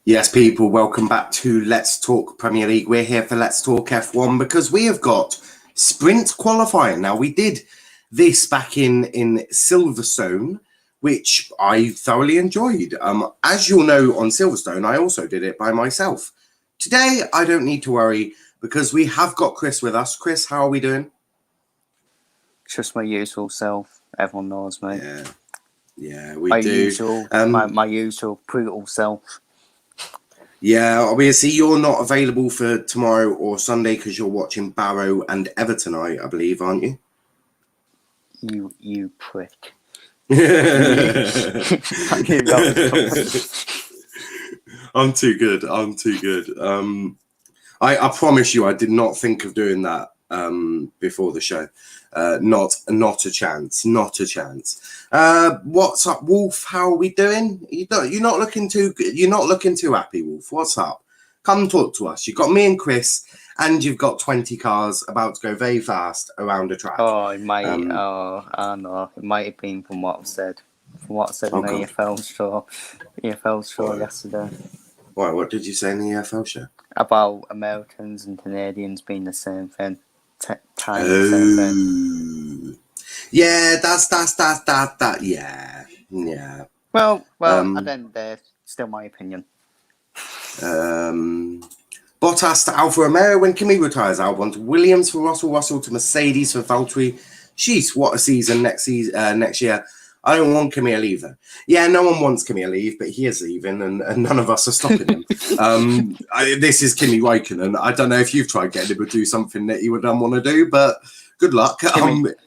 Yes, people, welcome back to Let's Talk Premier League. We're here for Let's Talk F1 because we have got sprint qualifying. Now, we did this back in Silverstone, which I thoroughly enjoyed. As you'll know, on Silverstone, I also did it by myself. Today, I don't need to worry because we have got Chris with us. Chris, how are we doing? Just my usual self. Everyone knows me. Yeah, we do. My usual brutal self. Yeah, obviously you're not available for tomorrow or Sunday because you're watching Barrow and Everton, I believe, aren't you? You prick. I'm too good. I promise you, I did not think of doing that before the show. Not a chance. What's up, Wolf? How are we doing? You're not looking too good. You're not looking too happy, Wolf. What's up? Come talk to us. You've got me and Chris, and you've got 20 cars about to go very fast around a track. Oh, it might. I know. It might have been from what I said. From what I said in the EFL show yesterday. Why? What did you say in the EFL show? About Americans and Canadians being the same thing. Same thing. Yeah, that's that. Yeah. Well, and then there's still my opinion. Bottas to Alfa Romeo when Kimi retires. Albon to Williams for Russell to Mercedes for Valtteri. Jeez, what a season next year. I don't want Kimi to leave though. Yeah, no one wants Kimi to leave, but he is leaving, and none of us are stopping him. This is Kimi Räikkönen. I don't know if you've tried getting him to do something that you would want to do, but good luck.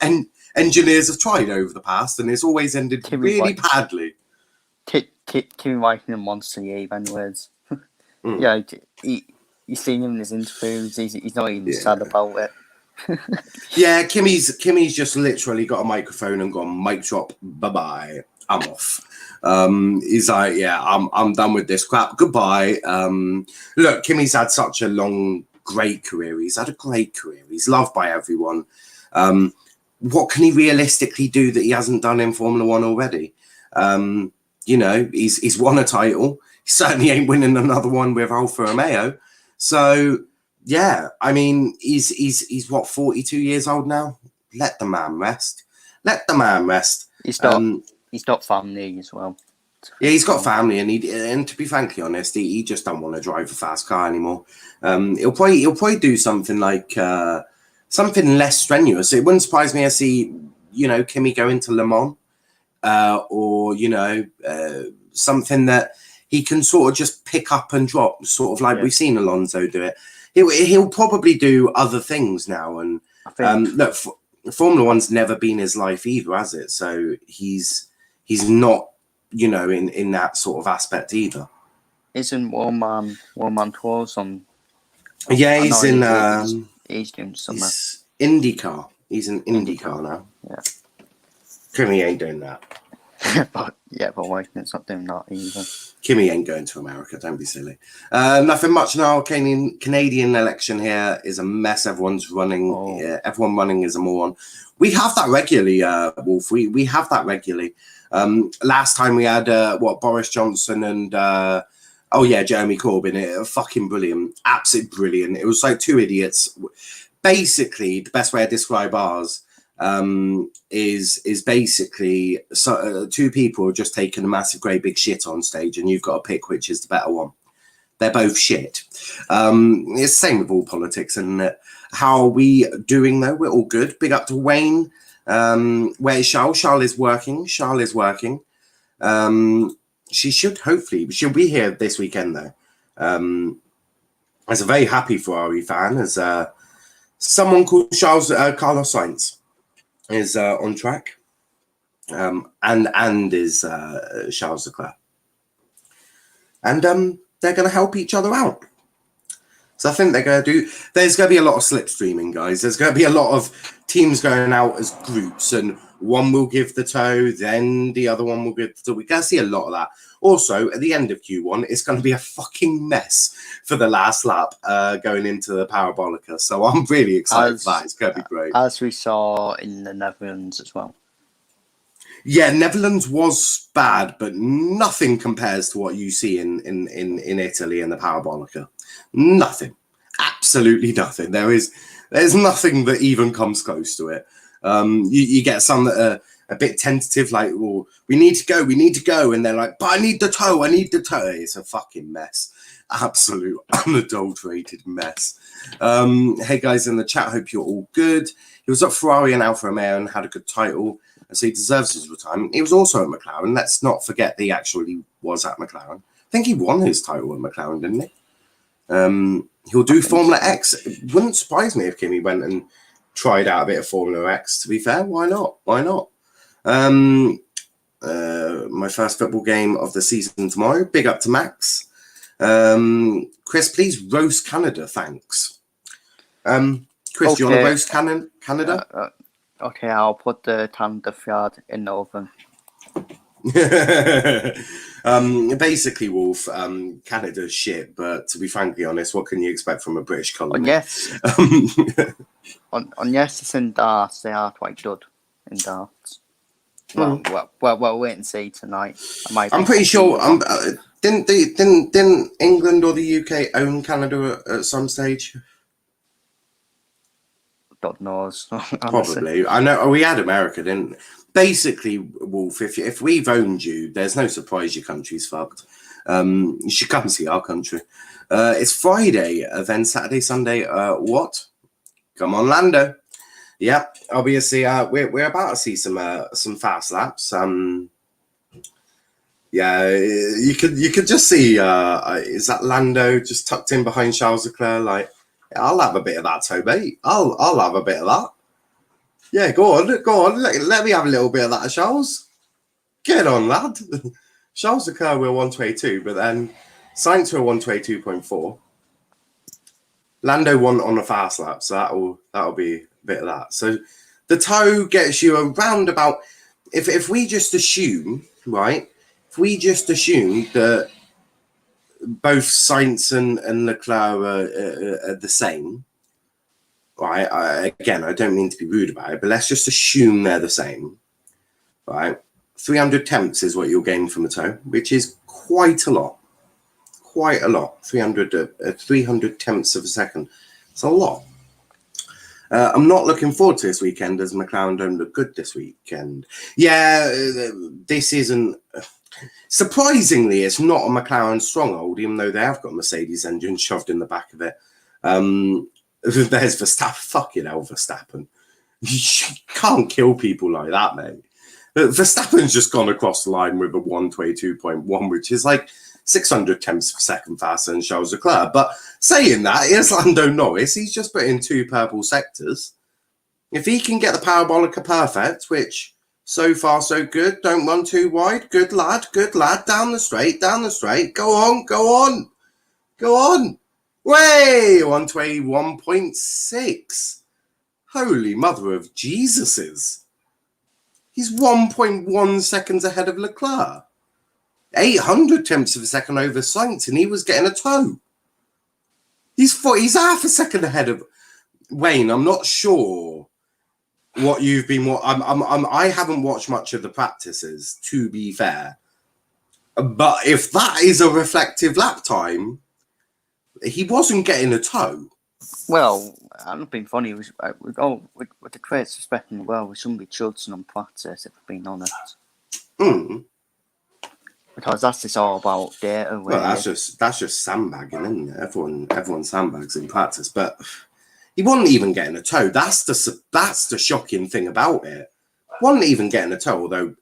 And engineers have tried over the past, and it's always ended really badly. Kimi Räikkönen wants to leave, anyways. Yeah, you've seen him in his interviews. He's not even sad about it. Yeah, Kimmy's just literally got a microphone and gone, mic drop, bye-bye, I'm off. He's like, yeah, I'm done with this crap, goodbye. Look, Kimmy's had such a long, great career. He's had a great career. He's loved by everyone. What can he realistically do that he hasn't done in Formula One already? He's won a title. He certainly ain't winning another one with Alfa Romeo. So, yeah, I mean, he's what, 42 years old now? Let the man rest. He's got family as well. Yeah, he's got family, and to be frankly honest, he just don't want to drive a fast car anymore. He'll probably do something like something less strenuous. It wouldn't surprise me to see, Kimi go into Le Mans, or something that he can sort of just pick up and drop, sort of like we've seen Alonso do it. He'll probably do other things now, and look, Formula One's never been his life either, has it? So he's not, in that sort of aspect either. Isn't one man tours on? Yeah, he's doing something. IndyCar. He's in IndyCar now. Yeah. Kimi ain't doing that. but Raikkonen's not doing that either. Kimi ain't going to America. Don't be silly. Nothing much now. Canadian election here is a mess. Everyone's running. Everyone running is a moron. We have that regularly, Wolf. We have that regularly. Last time we had Boris Johnson and Jeremy Corbyn. Fucking brilliant. Absolutely brilliant. It was like two idiots. Basically, the best way to describe ours is basically two people have just taken a massive, great big shit on stage, and you've got to pick which is the better one. They're both shit. It's the same with all politics. And how are we doing though? We're all good. Big up to Wayne. Where's Charles? Charles is working. She'll be here this weekend though. As a very happy Ferrari fan, as someone called Carlos Sainz is on track, and is Charles Leclerc, and they're going to help each other out. So I think they're going to do. There's going to be a lot of slipstreaming, guys. There's going to be a lot of teams going out as groups, and one will give the toe, then the other one will give the toe. We're going to see a lot of that. Also, at the end of Q1, it's going to be a fucking mess for the last lap going into the Parabolica. So I'm really excited for that. It's going to be great. As we saw in the Netherlands as well. Yeah, Netherlands was bad, but nothing compares to what you see in Italy in the Parabolica. Nothing. Absolutely nothing. There's nothing that even comes close to it. You get some that are a bit tentative, like, well, we need to go. And they're like, but I need the toe. It's a fucking mess. Absolute unadulterated mess. Hey guys in the chat, hope you're all good. He was at Ferrari and Alfa Romeo and had a good title, so he deserves his retirement. He was also at McLaren. Let's not forget that he actually was at McLaren. I think he won his title at McLaren, didn't he? He'll do Formula X. It wouldn't surprise me if Kimi went and tried out a bit of Formula X, to be fair. Why not? My first football game of the season tomorrow. Big up to Max. Chris, please roast Canada, thanks. Chris, do you want to roast Canada? Okay, I'll put the Canada flag in the oven. Basically, Wolf, Canada's shit, but to be frankly honest, what can you expect from a British colony? Yes. Yes, it's in darts. They are quite good in darts. Well, wait and see tonight. I'm pretty sure. Didn't England or the UK own Canada at some stage? God knows. Probably. I know we had America, didn't? Basically, Wolf, if we've owned you, there's no surprise your country's fucked. You should come see our country. It's Friday, then Saturday, Sunday. What? Come on, Lando. Yeah, obviously, we're about to see some fast laps. Yeah, you could just see. Is that Lando just tucked in behind Charles Leclerc? Like, yeah, I'll have a bit of that, Toby. I'll have a bit of that. Yeah, go on. Let me have a little bit of that, Charles. Get on, lad. Charles Leclerc were 122, but then Sainz were 122.4. Lando won on a fast lap, so that'll be a bit of that. So the toe gets you around about. If we just assume, right? If we just assume that both Sainz and Leclerc are the same, right? I don't mean to be rude about it, but let's just assume they're the same, right? 300 tenths is what you'll gain from the toe, which is quite a lot. 300 tenths of a second. It's a lot. I'm not looking forward to this weekend as McLaren don't look good this weekend. Yeah, this isn't. Surprisingly, it's not a McLaren stronghold, even though they have got a Mercedes engine shoved in the back of it. There's Verstappen. Fucking hell, Verstappen. You can't kill people like that, mate. Verstappen's just gone across the line with a 122.1, which is like 600 tenths of a second faster than Charles Leclerc. But saying that, here's Lando Norris. He's just put in 2 purple sectors. If he can get the Parabolica perfect, which so far so good, don't run too wide. Good lad. Down the straight. Go on. Way 121.6. Holy mother of Jesuses. He's 1.1 seconds ahead of Leclerc. 800 tenths of a second over Sainz, and he was getting a toe. He's half a second ahead of Wayne. I'm not sure what you've been. I haven't watched much of the practices, to be fair. But if that is a reflective lap time, he wasn't getting a toe. Well, I'm not being funny. With the greatest respect in the world, we shouldn't be judging on practice, if we're being honest. Because that's just all about data. Well, that's just sandbagging, isn't it? Everyone sandbags in practice, but he wasn't even getting a toe. That's the shocking thing about it. Wasn't even getting a toe, although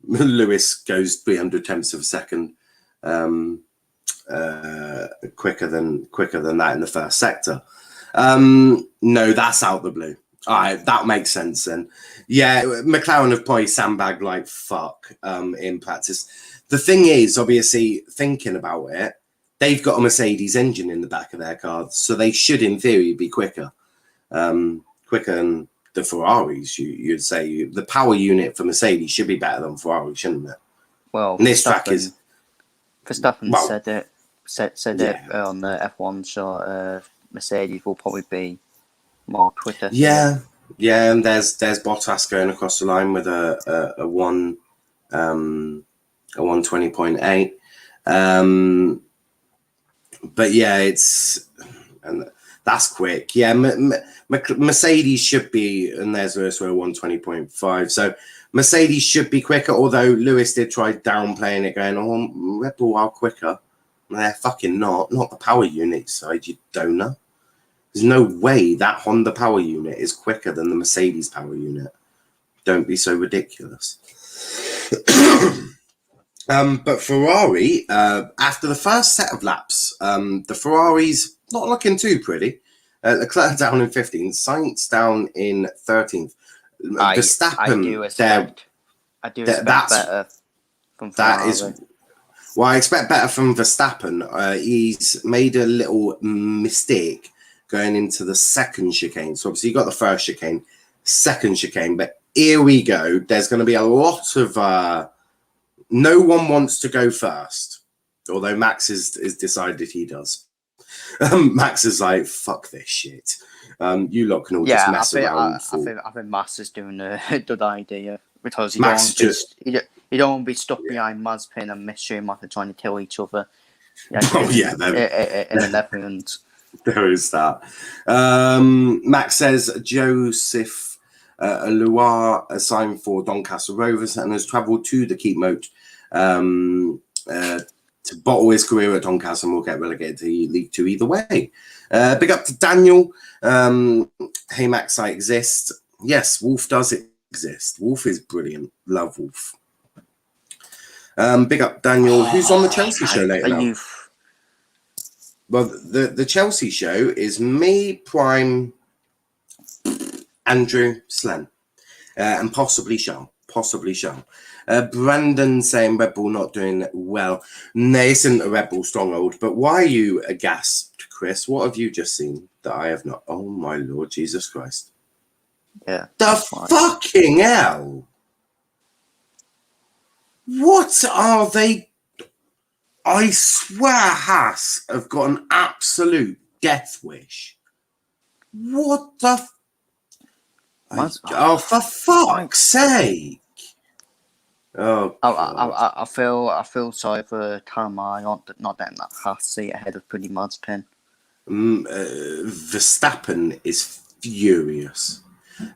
Lewis goes 300 tenths of a second quicker than that in the first sector. No, that's out the blue. All right, that makes sense then. Yeah, McLaren have probably sandbagged like fuck in practice. The thing is, obviously, thinking about it, they've got a Mercedes engine in the back of their car, so they should, in theory, be quicker than the Ferraris. You'd say the power unit for Mercedes should be better than Ferrari, shouldn't it? Well, and this track is. Verstappen said it on the F1 show. Mercedes will probably be more quicker. Yeah, and there's Bottas going across the line with a 120.8. But yeah, and that's quick. Yeah, Mercedes should be, and there's also a 120.5. So Mercedes should be quicker, although Lewis did try downplaying it, going, oh, Red Bull are quicker. They're fucking not the power unit side, you donor. There's no way that Honda power unit is quicker than the Mercedes power unit. Don't be so ridiculous. But Ferrari, after the first set of laps, the Ferrari's not looking too pretty. Leclerc down in 15th, Sainz down in 13th. Verstappen, I do expect better from Ferrari. I expect better from Verstappen. He's made a little mistake going into the second chicane. So obviously you got the first chicane, second chicane, but here we go. There's going to be a lot of no one wants to go first, although Max has decided he does. Max is like, fuck this shit. You lot can all just mess around. I think Max is doing a good idea because you don't want to be stuck behind Mazepin and Mick Schumacher trying to kill each other. In the Netherlands. There is that. Max says Joseph Loire assigned for Doncaster Rovers and has travelled to the Keep Moat to bottle his career at Doncaster and will get relegated to League Two either way. Big up to Daniel. Hey Max, I exist. Yes, Wolf does exist. Wolf is brilliant. Love Wolf. Big up Daniel. Who's on the Chelsea show later now? Well, the Chelsea show is me, Prime, Andrew, Slen, and possibly Sean. Brandon saying Red Bull not doing well. No, isn't a Red Bull stronghold, but why are you aghast, Chris? What have you just seen that I have not? Oh, my Lord Jesus Christ. Yeah. The fucking hell? What are they? I swear Haas have got an absolute death wish. What the? For fuck's sake! Oh, I feel sorry for Tamar not getting that Haas seat ahead of pretty Mazepin. Verstappen is furious.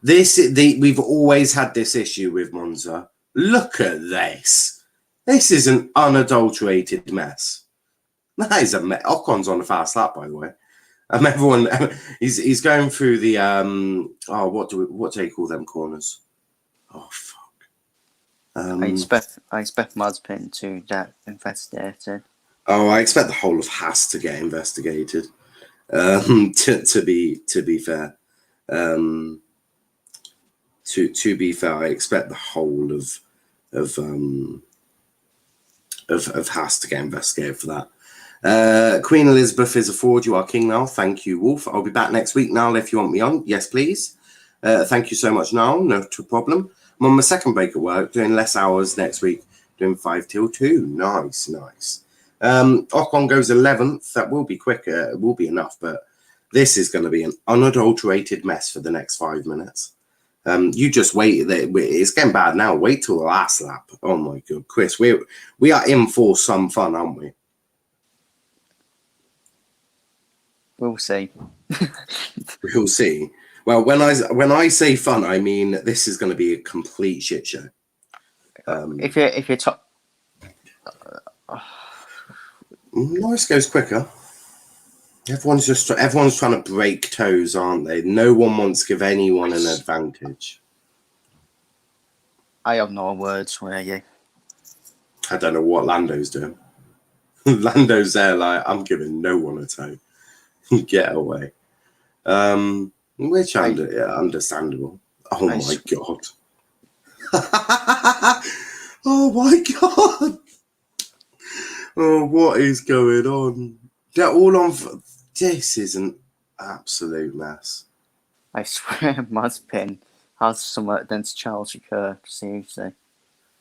We've always had this issue with Monza. Look at this. This is an unadulterated mess. That is a mess. Ocon's on a fast lap, by the way. Everyone, he's going through the what do they call them corners? Oh fuck. I expect Mazepin to get investigated. Oh, I expect the whole of Haas to get investigated. To be fair, to be fair, I expect the whole of Haas to get investigated for that. Queen Elizabeth is a fraud. You are king now. Thank you, Wolf. I'll be back next week, Niall, if you want me on. Yes, please. Thank you so much, Niall. No problem. I'm on my second break at work, doing less hours next week, doing 5 till 2. Nice. Ocon goes 11th. That will be quicker. It will be enough, but this is going to be an unadulterated mess for the next 5 minutes. You just wait. It's getting bad now. Wait till the last lap. Oh my God, Chris, we are in for some fun, aren't we? We'll see. We'll see. Well, when I say fun, I mean this is going to be a complete shit show. If you're top, Norris goes quicker. Everyone's trying to break toes, aren't they? No one wants to give anyone an advantage. I have no words for you. I don't know what Lando's doing. Lando's there like, I'm giving no one a toe. Get away. Which understandable. Oh my God. Oh my God. Oh, what is going on? They're all on. This is an absolute mess. I swear Mazepin has somewhere against Charles Leclerc, seriously.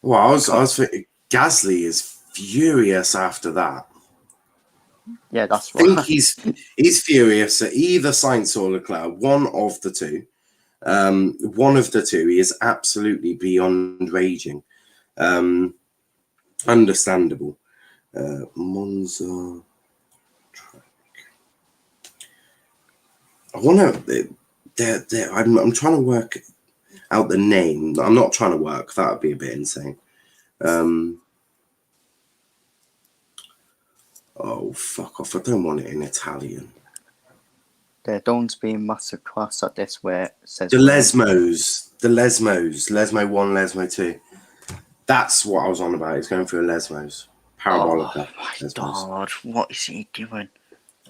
Well, I was thinking Gasly is furious after that. Yeah, that's right. I think he's furious at either Sainz or Leclerc, one of the two. One of the two. He is absolutely beyond raging. Understandable. Monza track. I want to. I'm trying to work out the name. I'm not trying to work. That would be a bit insane. Oh, fuck off. I don't want it in Italian. There don't be massive class at this where it says... The Lesmos. Lesmo 1, Lesmo 2. That's what I was on about. He's going through a Lesmos. Parabolica. Oh, my God. What is he doing?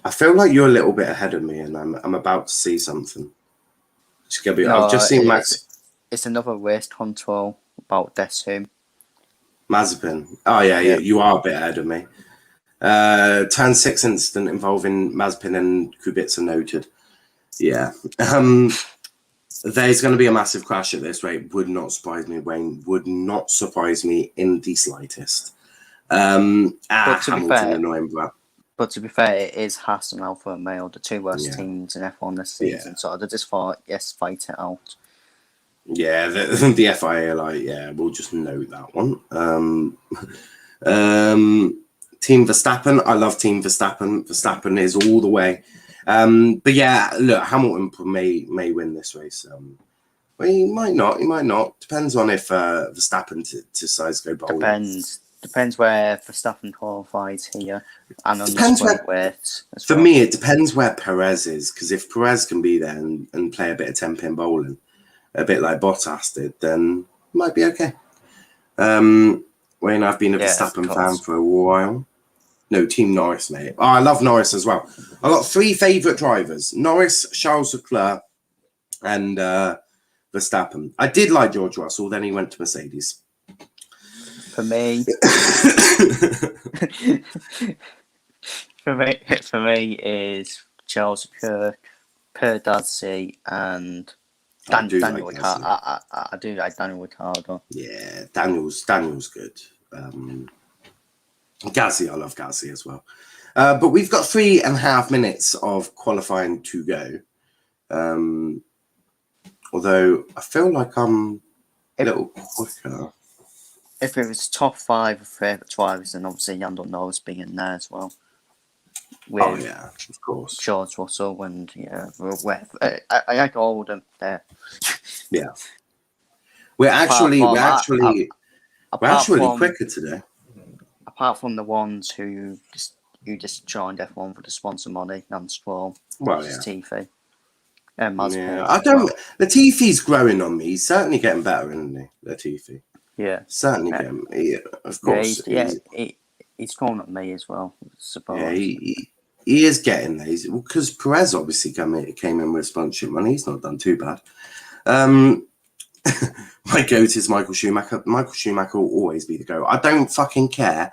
I feel like you're a little bit ahead of me and I'm about to see something. I've just seen Max... It's another race control about this him. Mazepin. Oh, yeah. You are a bit ahead of me. Turn 6 incident involving Mazepin and Kubica noted. Yeah. There's going to be a massive crash at this rate. Would not surprise me, Wayne. Would not surprise me in the slightest. But to be fair, it is Haas and Alfa Romeo, the two worst teams in F1 this season. So I just thought, yes, fight it out. Yeah, the FIA are like, yeah, we'll just note that one. Team Verstappen. I love Team Verstappen. Verstappen is all the way. But yeah, look, Hamilton may win this race. Well, he might not. Depends on if Verstappen decides to go bowling. Depends where Verstappen qualifies here. And depends for me, it depends where Perez is. Because if Perez can be there and play a bit of 10-pin bowling, a bit like Bottas did, then it might be okay. Wayne, I've been a Verstappen fan for a while. No, Team Norris, mate. Oh, I love Norris as well. I've got 3 favourite drivers. Norris, Charles Leclerc, and Verstappen. I did like George Russell, then he went to Mercedes. For me... for me is Charles Leclerc, Perdazzi, and Daniel Ricciardo. I do like Daniel Ricciardo. Yeah, Daniel's good. Gasly, I love Gasly as well. But we've got 3.5 minutes of qualifying to go. Although I feel like I'm a little quicker. If it was top 5 of favourite drivers, then obviously Lando Norris being in there as well. Oh yeah, of course. George Russell and I like all of them there. Yeah, we're actually quicker today. Apart from the ones who just joined F1 for the sponsor money and Stroll, Latifi. Latifi's growing on me. He's certainly getting better, isn't he, Latifi? Yeah, certainly getting. Of course, he's grown on me as well. I suppose. Yeah, he is getting there. Because Perez obviously came in with sponsorship money. He's not done too bad. My goat is Michael Schumacher. Michael Schumacher will always be the goat. I don't fucking care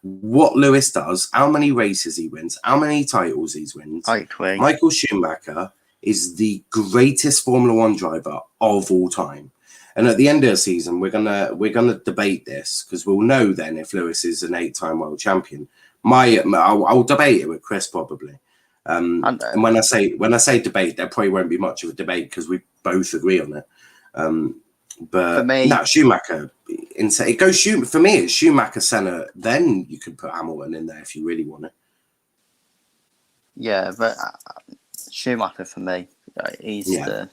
what Lewis does, how many races he wins, how many titles he wins. Michael Schumacher is the greatest Formula One driver of all time. And at the end of the season, we're gonna debate this, because we'll know then if Lewis is an 8-time world champion. I'll debate it with Chris probably. And when I say debate, there probably won't be much of a debate because we both agree on it. But for me, Schumacher. It goes for me. It's Schumacher, Senna. Then you could put Hamilton in there if you really want it. Yeah, but Schumacher for me, he's the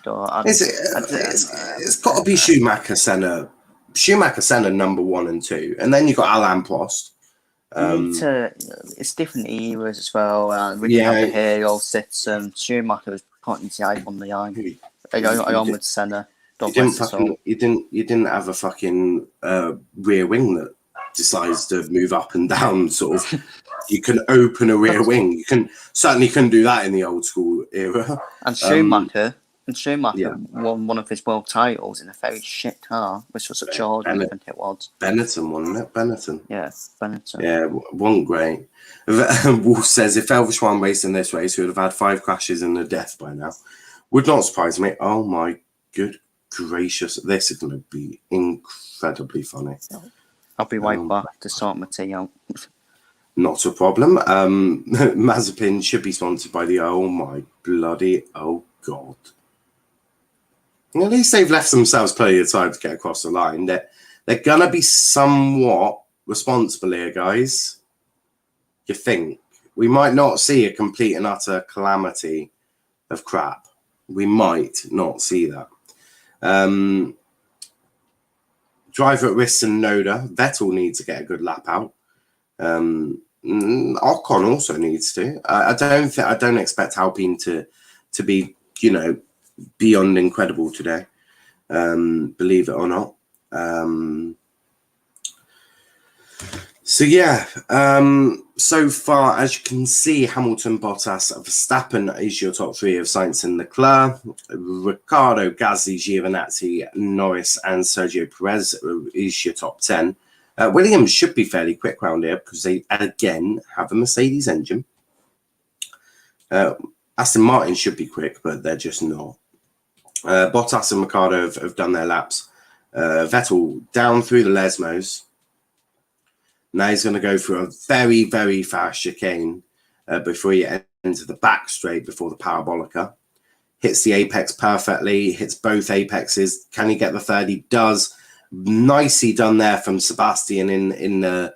door. It's got to be Schumacher, Senna. Schumacher, Senna, number 1 and 2, and then you got Alain Prost. It's different eras as well. When you have the hero sits, Schumacher was pointing the eye on the eye. I on with Senna. You didn't have a fucking rear wing that decides to move up and down. Sort of, you can open a rear wing. You certainly couldn't do that in the old school era. And Schumacher. Won one of his world titles in a very shit car, which was a Jordan, I think it was. Benetton, wasn't it? Benetton. Yeah, Benetton. Yeah, wasn't great. Wolf says, if Elvis won racing this race, he would have had 5 crashes and a death by now. Would not surprise me. Oh my good gracious. This is going to be incredibly funny. I'll be right back to sort my tea out. Not a problem. Mazepin should be sponsored by the oh God. At least they've left themselves plenty of time to get across the line. They're going to be somewhat responsible here, guys. You think? We might not see a complete and utter calamity of crap. We might not see that. Driver at risk and Noda. Vettel needs to get a good lap out. Ocon also needs to. I don't expect Alpine to be, beyond incredible today. Believe it or not. So far, as you can see, Hamilton, Bottas, Verstappen is your top 3 of Sainz and Leclerc. Ricciardo, Gasly, Giovinazzi, Norris, and Sergio Perez is your top 10. Williams should be fairly quick round here because they, again, have a Mercedes engine. Aston Martin should be quick, but they're just not. Bottas and Ricciardo have done their laps. Vettel down through the Lesmos. Now he's going to go through a very, very fast chicane before he enters the back straight before the Parabolica. Hits the apex perfectly, hits both apexes. Can he get the third? He does. Nicely done there from Sebastian in the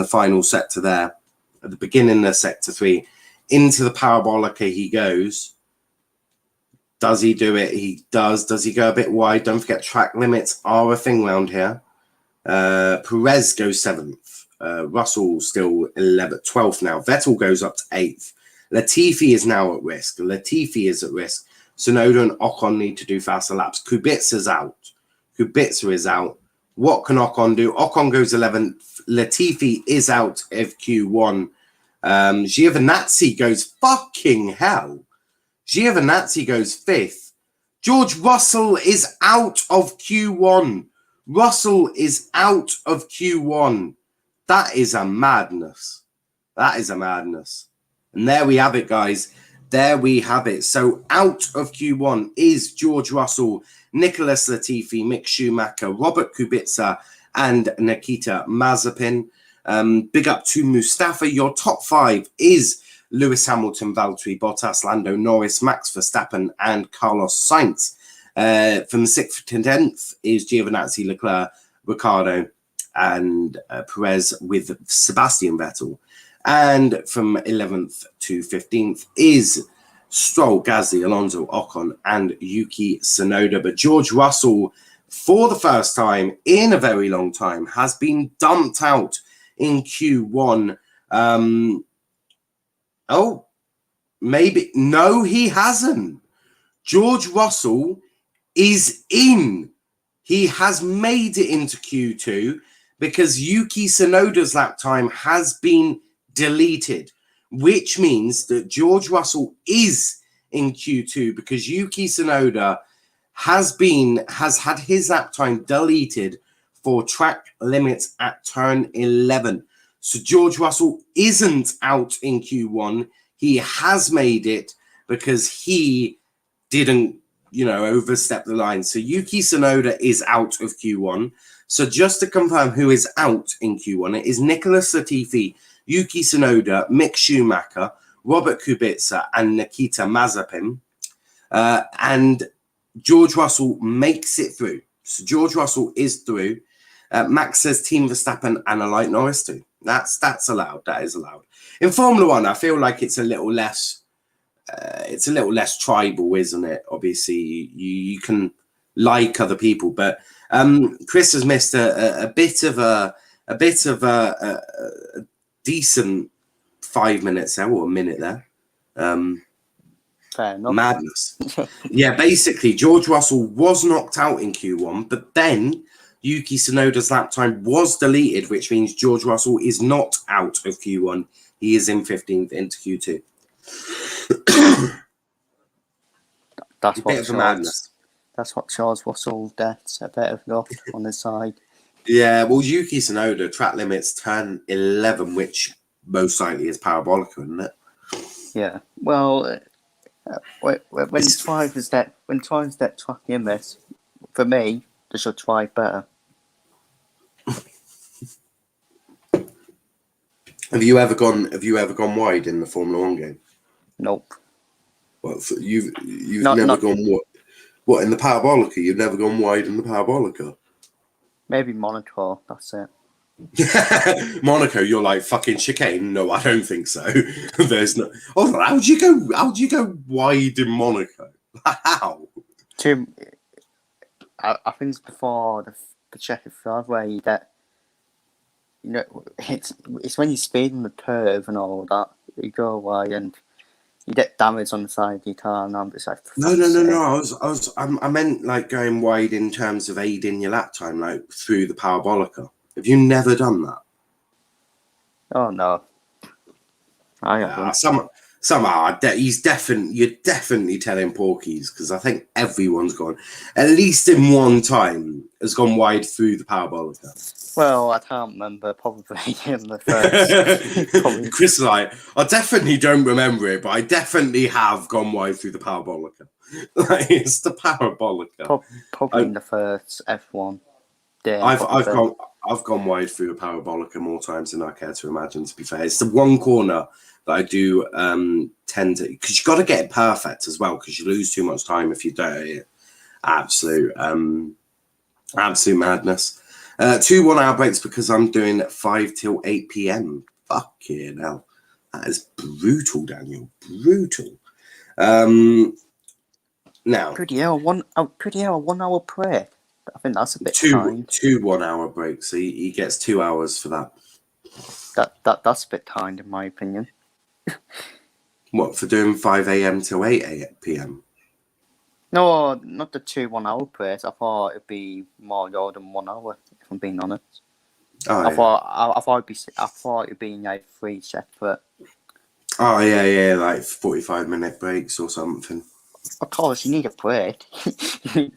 final sector there. At the beginning of sector 3. Into the Parabolica he goes. Does he do it? He does. Does he go a bit wide? Don't forget track limits are a thing round here. Perez goes 7th. Russell still 12th now. Vettel goes up to 8th. Latifi is now at risk. Latifi is at risk. Tsunoda and Ocon need to do faster laps. Kubica is out. What can Ocon do? Ocon goes 11th. Latifi is out of Q1. Giovinazzi goes fucking hell. Giovinazzi goes 5th. George Russell is out of Q1. That is a madness. And there we have it, guys. There we have it. So out of Q1 is George Russell, Nicholas Latifi, Mick Schumacher, Robert Kubica, and Nikita Mazepin. Big up to Mustafa. Your top 5 is Lewis Hamilton, Valtteri Bottas, Lando Norris, Max Verstappen, and Carlos Sainz. From 6th to 10th is Giovinazzi, Leclerc, Ricciardo, and Perez with Sebastian Vettel. And from 11th to 15th is Stroll, Gasly, Alonso, Ocon, and Yuki Tsunoda. But George Russell, for the first time in a very long time, has been dumped out in Q1. Maybe. No, he hasn't. George Russell is in. He has made it into Q2 because Yuki Tsunoda's lap time has been deleted, which means that George Russell is in Q2 because Yuki Tsunoda has had his lap time deleted for track limits at turn 11. So George Russell isn't out in Q1. He has made it because he didn't overstepped the line. So Yuki Tsunoda is out of Q1. So just to confirm who is out in Q1, it is Nicholas Latifi, Yuki Tsunoda, Mick Schumacher, Robert Kubica, and Nikita Mazepin. And George Russell makes it through. So George Russell is through. Max says Team Verstappen and I like Norris too. That's allowed. That is allowed. In Formula One, I feel like it's a little less tribal, isn't it? Obviously, you can like other people, but Chris has missed a bit of a decent 5 minutes there, or a minute there. Fair enough. Madness. Yeah, basically, George Russell was knocked out in Q1, but then Yuki Tsunoda's lap time was deleted, which means George Russell is not out of Q1. He is in 15th into Q2. That's what Charles Russell gets, a bit of luck on his side. Yeah, well, Yuki Tsunoda, track limits turn 11, which most likely is parabolic, isn't it? Yeah, well, when drivers that track limits, for me, they should try better. Have you ever gone wide in the Formula One game? Nope. Well, so you've never gone what in the parabolica? You've never gone wide in the parabolica? Maybe Monaco. That's it. Monaco, you're like fucking chicane. No, I don't think so. There's no. Oh, how'd you go wide in Monaco? How? I think it's before the checkered flag where that. It's when you speed on the curve and all that, you go away and you get damage on the side of your car, and I'm just like, no. I meant like going wide in terms of aiding your lap time, like through the parabolica. Have you never done that? Oh no, I haven't. Somehow, you're definitely telling Porkies, because I think everyone's gone, at least in one time, has gone wide through the parabolica. Well, I can't remember, probably in the first. Chris is like, I definitely don't remember it, but I definitely have gone wide through the parabolica. Like, it's the parabolica. Probably in the first F1. Yeah, I've gone wide through a parabolica more times than I care to imagine, to be fair. It's the one corner that I do tend to, because you've got to get it perfect as well, because you lose too much time if you don't. Absolute madness. 2 1 hour breaks because I'm doing 5 till 8 p.m. Fucking hell. That is brutal, Daniel. Brutal. Now. Pretty hell, 1 hour break. I think that's a bit timed. 2 1 hour breaks. So he gets 2 hours for that. That's a bit timed, in my opinion. What, for doing 5 a.m. till 8 p.m.? No, not the 2 1 hour breaks. I thought it'd be more than 1 hour, if I'm being honest. Oh, I thought it'd be like 3 separate. Oh yeah, like 45-minute breaks or something. Of course, you need a break. you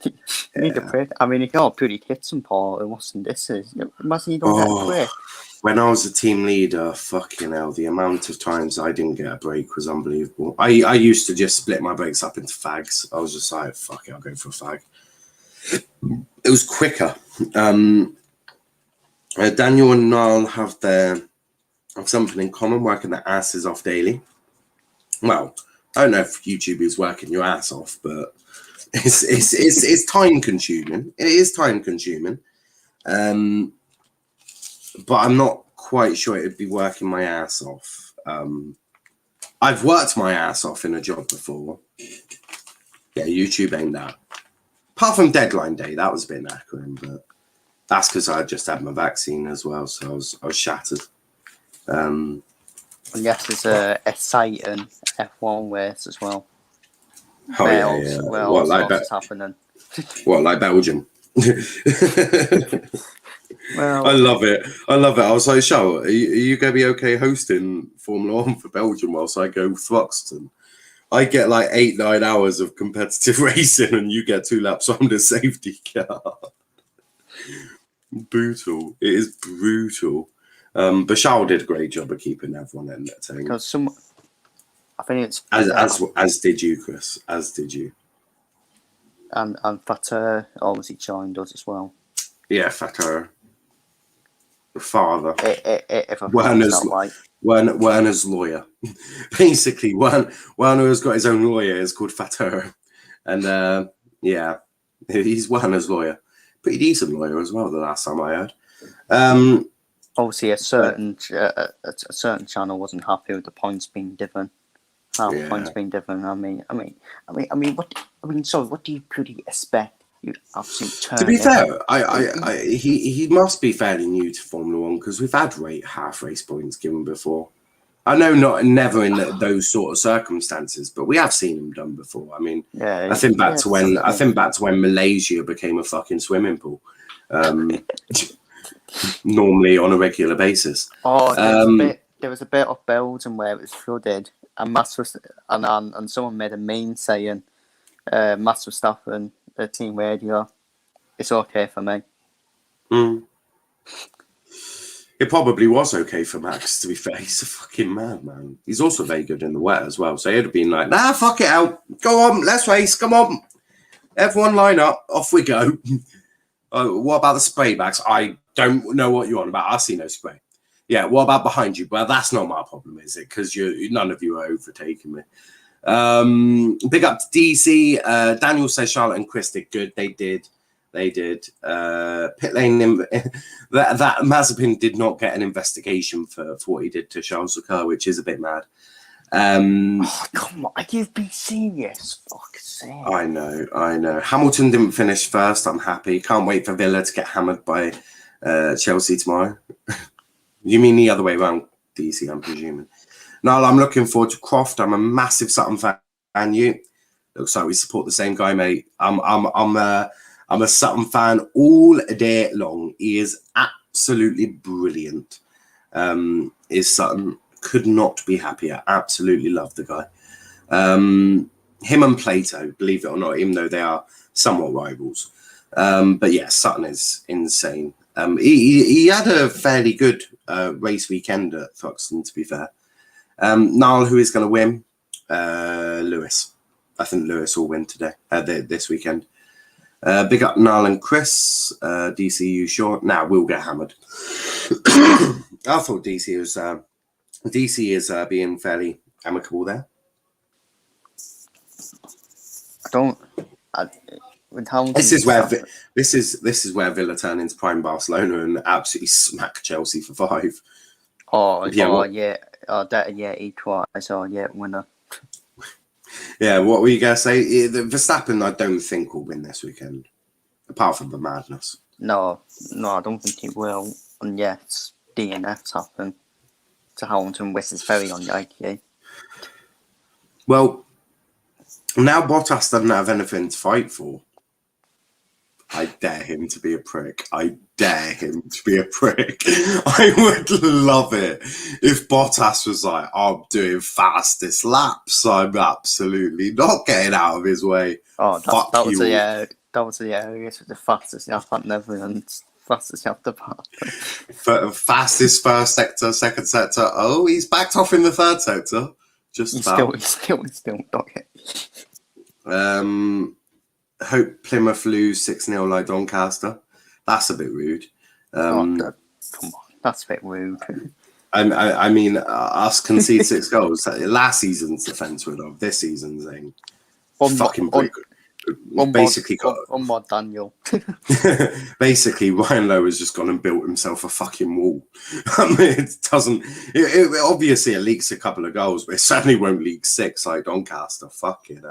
need a break. I mean, if you're pretty hits and Paul, it wasn't this is. Imagine you don't get a break. When I was a team leader, fucking hell, the amount of times I didn't get a break was unbelievable. I used to just split my breaks up into fags. I was just like, fuck it, I'll go for a fag. It was quicker. Daniel and Niall have something in common, working their asses off daily. Well, I don't know if YouTube is working your ass off, but it's time consuming. It is time consuming. But I'm not quite sure it'd be working my ass off. I've worked my ass off in a job before. Yeah, YouTube ain't that. Apart from deadline day, that was a bit knackering, but that's because I just had my vaccine as well, so I was shattered. And yes, there's a Satan F1 race as well. Oh yeah. What like happening? What, like Belgium? Well, I love it. I was like, Charlotte, are you going to be okay hosting Formula 1 for Belgium whilst I go Thruxton? I get like 8-9 hours of competitive racing and you get 2 laps on the safety car. Brutal. It is brutal. But Charles did a great job of keeping everyone entertained. Because I think it's... As did you, Chris. As did you. And Fatter obviously joined us as well. Yeah, Fatter. The father. If I Werner's right. Werner's lawyer. Basically, Werner has got his own lawyer. It's called Fatter. And yeah, he's Werner's lawyer. Pretty decent lawyer as well, the last time I heard. Obviously, a certain channel wasn't happy with the points being given. Points being given. What do you pretty expect? You absolute. To be fair, he must be fairly new to Formula One because we've had half race points given before. I know never in those sort of circumstances, but we have seen them done before. I mean, I think back to when Malaysia became a fucking swimming pool, normally on a regular basis. Oh, there was a bit of Belgium where it was flooded, and and someone made a meme saying, "Max Verstappen, the team radio, it's okay for me." Mm. It probably was okay for Max, to be fair. He's a fucking man. He's also very good in the wet as well. So he'd have been like, nah, fuck it out. Go on, let's race. Come on. Everyone line up. Off we go. What about the spray bags? I don't know what you're on about. I see no spray. Yeah, what about behind you? Well, that's not my problem, is it? Because none of you are overtaking me. Big up to DC. Daniel says Charlotte and Chris did good. They did. Pit lane that Mazepin did not get an investigation for what he did to Charles Leclerc, which is a bit mad. Come on, you've been serious. Fuck's sake. I know. Hamilton didn't finish first. I'm happy. Can't wait for Villa to get hammered by Chelsea tomorrow. You mean the other way around, DC? I'm presuming. No, I'm looking forward to Croft. I'm a massive Sutton fan. And you? Looks like we support the same guy, mate. I'm a Sutton fan all day long. He is absolutely brilliant. Is Sutton. Could not be happier. Absolutely love the guy. Him and Plato, believe it or not, even though they are somewhat rivals. But yeah, Sutton is insane. He had a fairly good race weekend at Thruxton, to be fair. Niall, who is going to win? Lewis. I think Lewis will win today, this weekend. Big up Niall and Chris. DCU sure? Nah, we'll get hammered. I thought DC is being fairly amicable there. This is where Villa turn into prime Barcelona and absolutely smack Chelsea for 5. Twice. Winner. Yeah, what were you going to say? Verstappen, I don't think will win this weekend, apart from the madness. No, I don't think he will. And yet, DNFs happen to Hamilton, which is very unlikely. Well, now Bottas doesn't have anything to fight for. I dare him to be a prick. I would love it if Bottas was like, I'm doing fastest laps. I'm absolutely not getting out of his way. Oh, that was the areas with the fastest lap at Netherlands. Fastest lap the park. Fastest first sector, second sector. Oh, he's backed off in the third sector. He's still not yet. Hope Plymouth lose 6-0 like Doncaster. That's a bit rude. Come on, that's a bit rude. I mean, us concede 6 goals. Last season's defence would have. This season's thing. Basically, Daniel. Basically, Ryan Lowe has just gone and built himself a fucking wall. I mean, it doesn't. Obviously, it leaks a couple of goals, but it certainly won't leak 6 like Doncaster. Fuck it,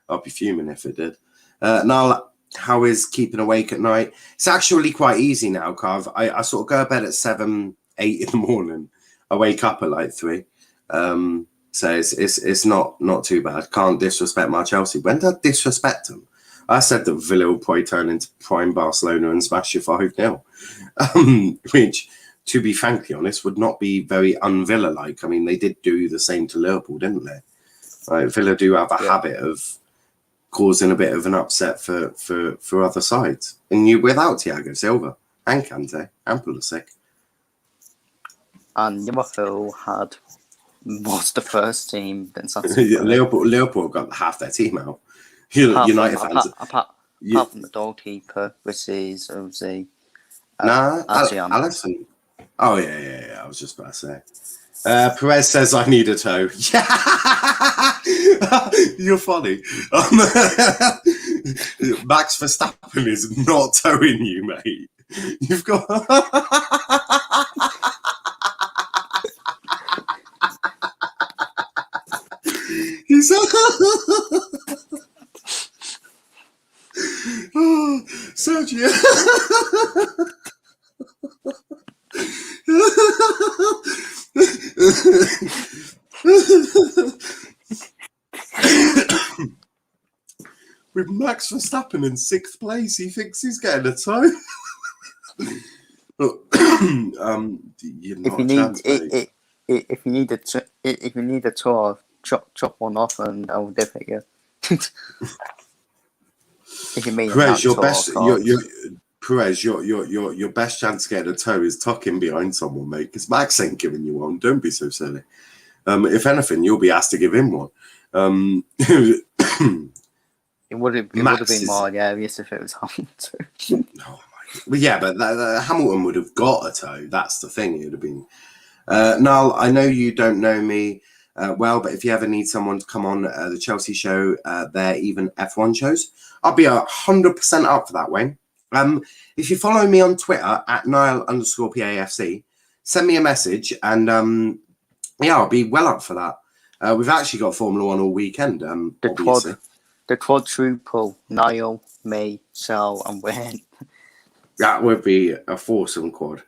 I'll be fuming if it did. Now, how is keeping awake at night? It's actually quite easy now, Carv. I sort of go to bed at 7, 8 in the morning. I wake up at like 3. So it's not too bad. Can't disrespect my Chelsea. When did I disrespect them? I said that Villa will probably turn into prime Barcelona and smash you 5-0. Which, to be frankly honest, would not be very un-Villa-like. I mean, they did do the same to Liverpool, didn't they? Like, Villa do have a habit of causing a bit of an upset for other sides. And you without Thiago Silva and Kante and Pulisic. And Liverpool was the first team. Then Liverpool got half their team out. United fans. apart from the goalkeeper, which is obviously Asian. Allison. Oh yeah. I was just about to say. Perez says I need a toe. Yeah, you're funny. Max Verstappen is not towing you, mate. You've got. He's. Oh, Sergio. With Max Verstappen in 6th place, he thinks he's getting a toe. If you need a tour, chop one off and I'll dip it. Yeah. If you mean Perez, your best chance to get a toe is tucking behind someone, mate. Because Max ain't giving you one. Don't be so silly. If anything, you'll be asked to give him one. It would have been more hilarious if it was Hamilton. Oh my! Yeah, but Hamilton would have got a toe. That's the thing. It would have been. Niall, I know you don't know me well, but if you ever need someone to come on the Chelsea show, their even F1 shows, I'll be 100% up for that, Wayne. If you follow me on Twitter at Niall_PAFC, send me a message, and I'll be well up for that. We've actually got Formula One all weekend. The quadruple, Niall, me, Sal, and Wayne. That would be a foursome quad.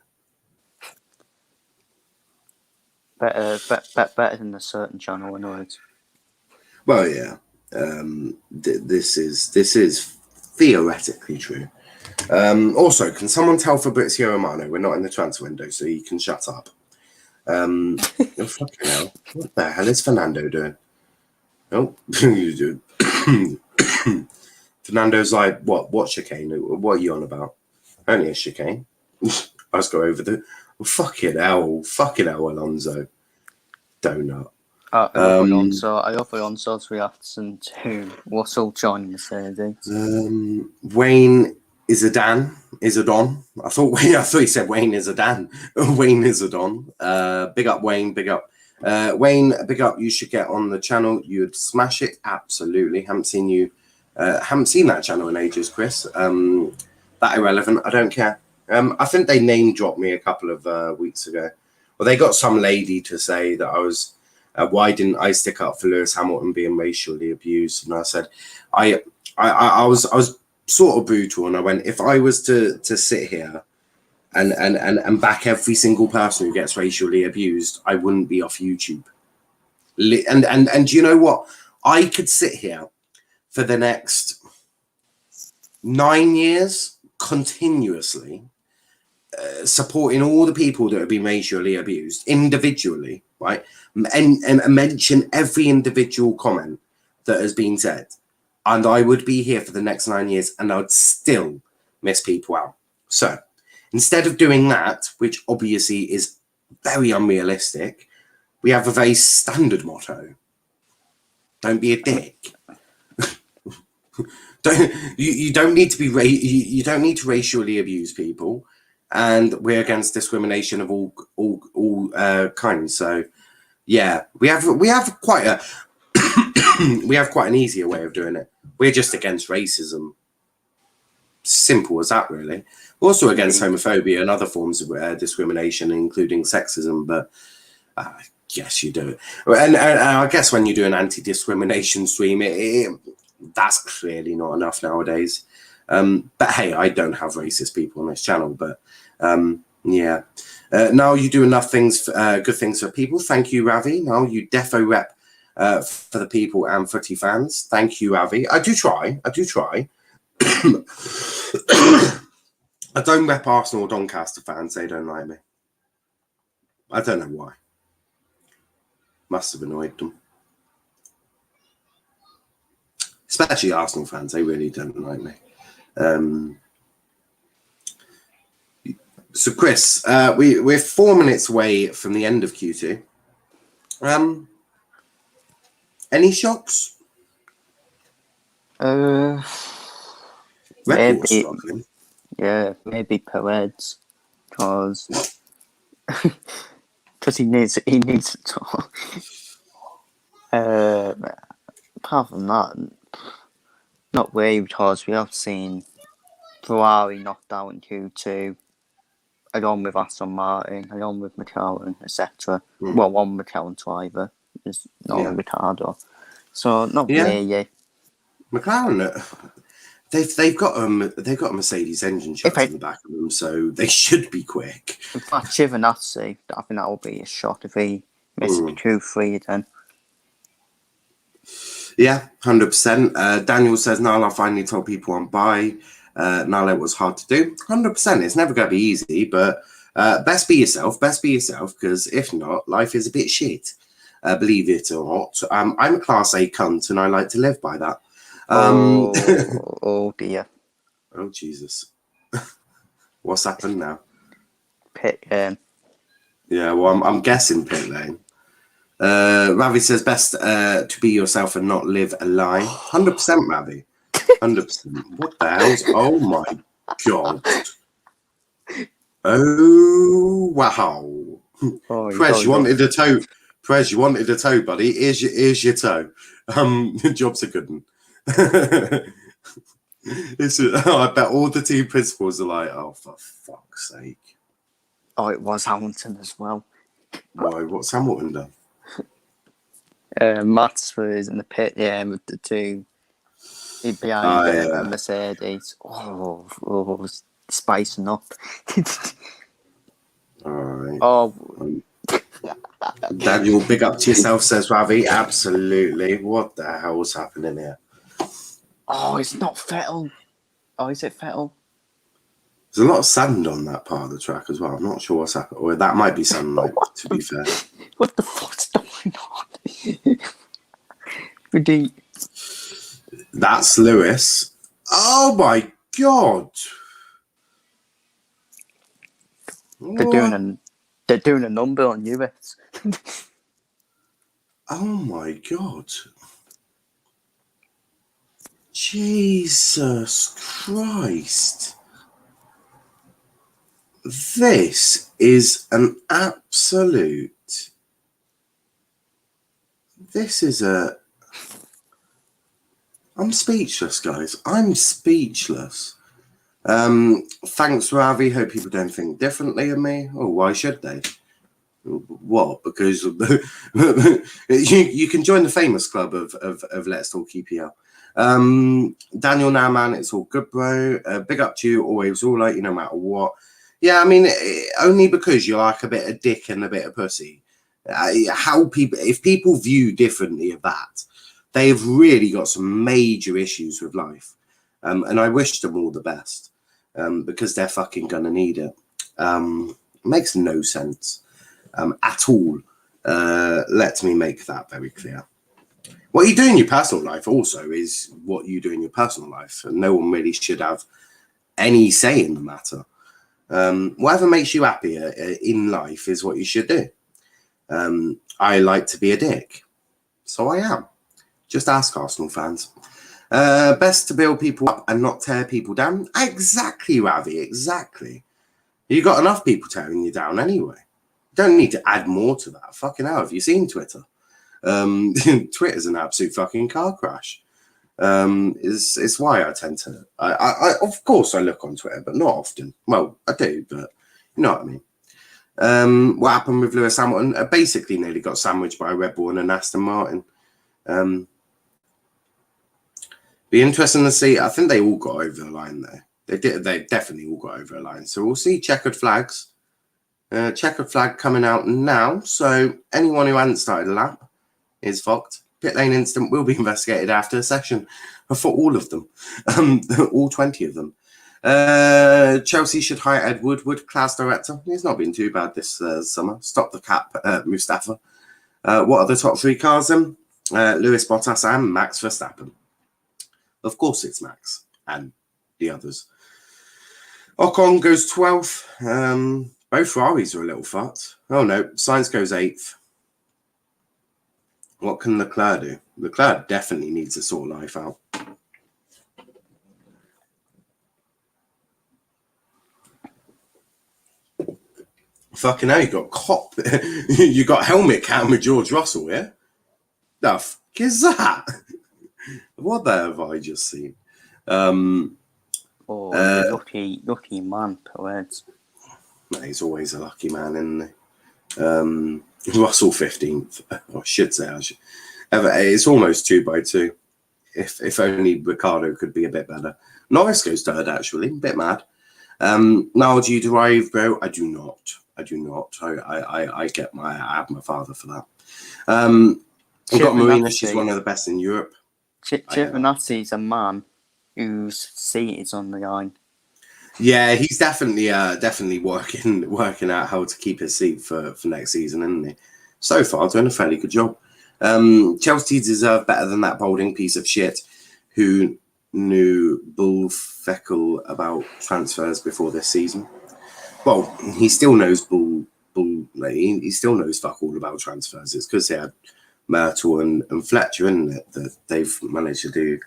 Better than a certain channel, I know it. Well, yeah. This is theoretically true. Also, can someone tell Fabrizio Romano we're not in the transfer window, so you can shut up? Oh, fucking hell. What the hell is Fernando doing? Oh, you do. Fernando's like, what chicane? What are you on about? Only a chicane. Let's go over the fucking hell, Alonso. Donut. I offer Alonso's reaction to Russell joining Mercedes. Wayne is a Don. I thought he said Wayne is a Dan. Wayne is a Don. Big up Wayne. Big up Wayne. Big up. You should get on the channel. You'd smash it. Absolutely. Haven't seen that channel in ages, Chris. That irrelevant. I don't care. I think they name dropped me a couple of weeks ago. Well, they got some lady to say that I was. Why didn't I stick up for Lewis Hamilton being racially abused? And I said, I was sort of brutal, and I went, if I was to sit here and back every single person who gets racially abused, I wouldn't be off YouTube. And you know what? I could sit here for the next 9 years continuously supporting all the people that have been racially abused individually, right? And mention every individual comment that has been said. And I would be here for the next 9 years and I'd still miss people out. So instead of doing that, which obviously is very unrealistic, we have a very standard motto. Don't be a dick. You don't need to you don't need to racially abuse people, and we're against discrimination of all kinds. So yeah, we have quite a we have quite an easier way of doing it. We're just against racism. Simple as that, really. We're also against homophobia and other forms of discrimination, including sexism. But yes, you do it. And I guess when you do an anti-discrimination stream, that's clearly not enough nowadays. But hey, I don't have racist people on this channel. But yeah, now you do enough things, good things for people. Thank you, Ravi. Now you defo rep for the people and footy fans. Thank you, Ravi. I do try. I don't rep Arsenal or Doncaster fans. They don't like me. I don't know why. Must have annoyed them. Especially Arsenal fans. They really don't like me. So, Chris, we're 4 minutes away from the end of Q2. Any shocks? Red Bull's Maybe, struggling. yeah, maybe Perez, because he needs to. Apart from that, not really, because we have seen Ferrari knocked out in Q2, along with Aston Martin, along with McLaren, etc. Well, one McLaren driver is not Yeah. Ricardo, so not Yeah. really. McLaren, they've got a Mercedes engine If chucked in the back of them, so they should be quick. in fact, Giovinazzi, I think that will be a shot if he misses Q3 then. Yeah, 100%. Daniel says Nala finally told people on buy. Nala was hard to do. 100%. It's never going to be easy, but best be yourself. Best be yourself, because if not, life is a bit shit. Believe it or not. I'm a Class A cunt, and I like to live by that. Oh dear. Oh, Jesus. What's happened now? Pit Yeah, well, I'm guessing pit lane. Ravi says best to be yourself and not live a lie. 100%, Ravi. 100%. What the hell's? Oh my god. Oh wow. Prez, you wanted a toe. Prez, you wanted a toe, buddy. Here's your toe. Job's a good one. I bet all the team principals are like, oh, for fuck's sake. Oh, it was Hamilton as well. Why? What's Hamilton done? Mats was in the pit, with the two behind a Mercedes. Oh, spicing up. All right. Oh, Daniel, big up to yourself, says Ravi. Absolutely. What the hell's happening here? oh, it's not Vettel. Oh, is it Vettel? There's a lot of sand on that part of the track as well. I'm not sure what's happening. Or that might be sunlight, to be fair. What the fuck's going on? That's Lewis. Oh my god! They're doing a number on US. Oh my god! Jesus Christ! This is an absolute. This is a. I'm speechless, guys. I'm speechless. Thanks, Ravi. Hope people don't think differently of me. Oh, why should they? What? Because you can join the famous club of Let's Talk EPL. Daniel Nowman, it's all good, bro. Big up to you. Always all like you, no matter what. Yeah, I mean, only because you're like a bit of dick and a bit of pussy. If people view differently of that, they've really got some major issues with life. And I wish them all the best because they're fucking gonna need it. Makes no sense at all. Let me make that very clear. What you do in your personal life also is what you do in your personal life, and no one really should have any say in the matter. Whatever makes you happier in life is what you should do. I like to be a dick, so I am. Just ask Arsenal fans. Best to build people up and not tear people down. Exactly, Ravi, exactly. You got enough people tearing you down anyway. You don't need to add more to that. Fucking hell, have you seen Twitter? Twitter's an absolute fucking car crash. It's why I tend to. I of course I look on Twitter, but not often. Well, I do, but you know what I mean. What happened with Lewis Hamilton? Basically, nearly got sandwiched by a Red Bull and an Aston Martin. Be interesting to see. I think they all got over the line there. They definitely all got over the line. So we'll see checkered flags. Checkered flag coming out now. So anyone who hadn't started a lap is fucked. Pit lane incident will be investigated after the session for all of them, all 20 of them. Chelsea should hire Ed Woodward, class director. He's not been too bad this summer. Stop the cap, Mustafa. What are the top three cars then? Lewis, Bottas and Max Verstappen. Of course it's Max and the others. Ocon goes 12th. Both Ferraris are a little fucked. Oh no, Sainz goes 8th. What can Leclerc do? Leclerc definitely needs to sort life out. Fucking hell, you got cop. You got helmet cam with George Russell, yeah? The fuck is that? What the have I just seen? You lucky man, poets. He's always a lucky man, isn't he? Russell 15th. I should say. It's almost 2x2. If only Ricardo could be a bit better. Norris goes third, actually. A bit mad. Now, do you drive, bro? I do not. I have my father for that. I've got Marina. She's one of the best in Europe. Giovinazzi's a man whose seat is on the line. Yeah, he's definitely working out how to keep his seat for next season, isn't he? So far, doing a fairly good job. Chelsea deserve better than that balding piece of shit who knew bullfeckle about transfers before this season. Well, he still knows he still knows fuck all about transfers. It's because they had Myrtle and Fletcher, isn't it, that they've managed to do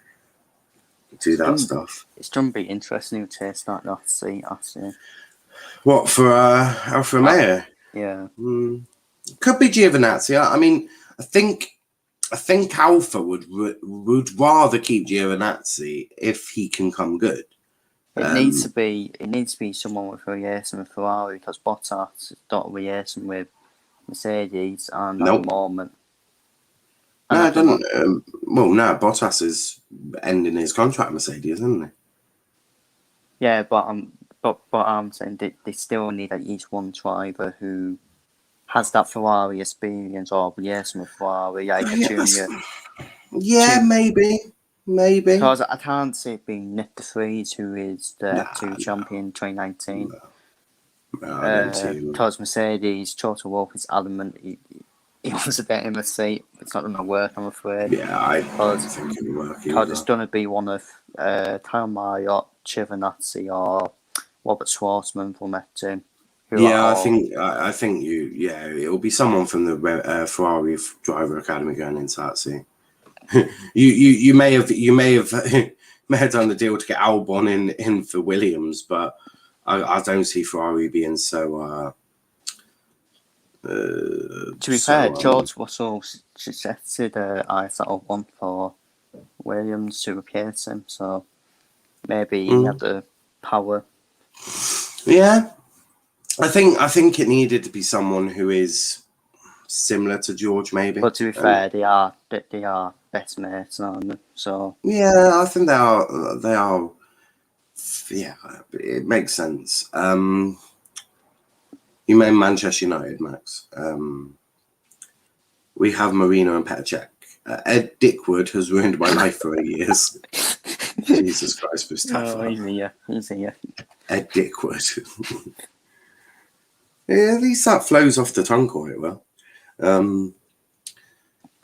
that stuff. It's going to be interesting to start that seat after. What, for Alfa Romeo? Yeah. Could be Giovinazzi. I mean, I think Alfa would rather keep Giovinazzi if he can come good. It needs to be someone with racing with Ferrari, because Bottas is not racing with Mercedes and at the moment. No, it doesn't. Bottas is ending his contract with Mercedes, isn't he? Yeah, but I'm saying they still need at least one driver who has that Ferrari experience or racing with Ferrari, like a junior. Yeah, maybe. Because I can't see it being Nick de Vries, who is the champion 2019. Because Mercedes, Toto Wolff is adamant he wants to get him a seat. It's not going to work, I'm afraid. Yeah, I don't think it'll work either. Because it's going to be one of Kyle Marriott, Giovinazzi, or Robert Schwartzman from that team. Yeah, I think it'll be someone from the Ferrari driver academy going into that seat. you may have done the deal to get Albon in for Williams, but I don't see Ferrari being so. To be fair, George Russell suggested ISL 1 for Williams to replace him, so maybe he had the power. Yeah, I think it needed to be someone who is similar to George, maybe. But to be fair, they are best mates, aren't they? So yeah, I think they are. Yeah, it makes sense. You mean Manchester United, Max? We have Marino and Petr Cech. Ed Dickwood has ruined my life for 8 years. Jesus Christ, Mustafa. Oh, he's here. Ed Dickwood. Yeah, at least that flows off the tongue quite well.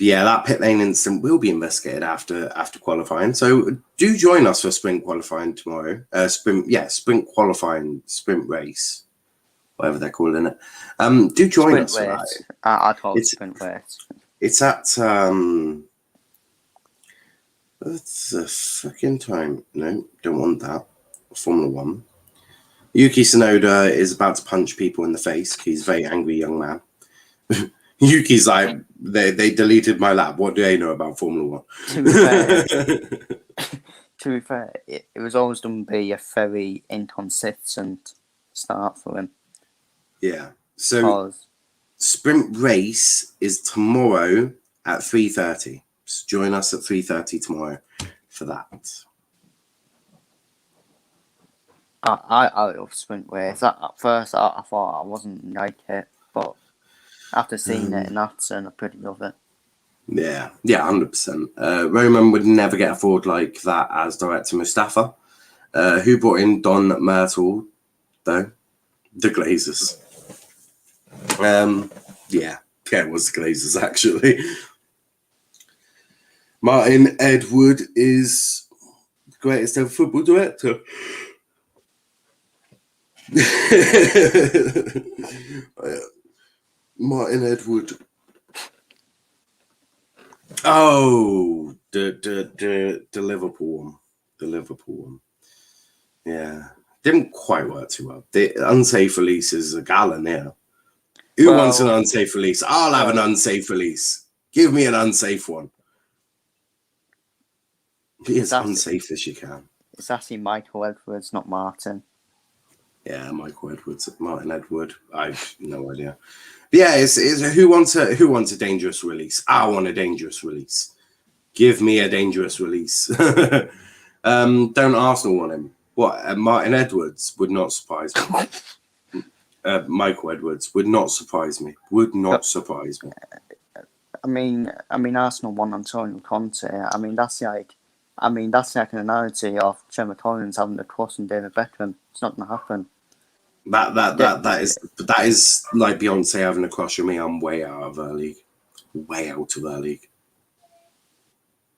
Yeah, that pit lane incident will be investigated after qualifying. So do join us for sprint qualifying tomorrow. Sprint qualifying, sprint race, whatever they're calling it. Do join us for that. I call it sprint race. It's at what's the fucking time? No, don't want that. Formula One. Yuki Tsunoda is about to punch people in the face. He's a very angry young man. Yuki's like, they deleted my lap. What do they know about Formula One? To be fair, it was always going to be a very inconsistent start for him. Yeah. So sprint race is tomorrow at 3:30. So join us at 3:30 tomorrow for that. I love sprint race. At first, I thought I wasn't like it, but after seeing it in action, I pretty love it. Yeah, 100%. Roman would never get a Ford like that as director Mustafa. Who brought in Don Myrtle, though? The Glazers. It was the Glazers, actually. Martin Edward is the greatest ever football director. Martin Edward. Oh, the Liverpool one. The Liverpool one. Yeah. Didn't quite work too well. The unsafe release is a gallon here. Who wants an unsafe release? I'll have an unsafe release. Give me an unsafe one. Be as unsafe as you can. It's actually Michael Edwards, not Martin. Yeah, Michael Edwards, Martin Edward. I've no idea. But yeah, it's who wants a dangerous release? I want a dangerous release. Give me a dangerous release. Don't Arsenal want him? What? Martin Edwards would not surprise me. Michael Edwards would not surprise me. Would not surprise me. I mean, Arsenal want Antonio Conte. That's like an analogy of Trevor Collins having the cross on David Beckham. It's not going to happen. That is like Beyonce having a crush on me. I'm way out of her league. Way out of her league.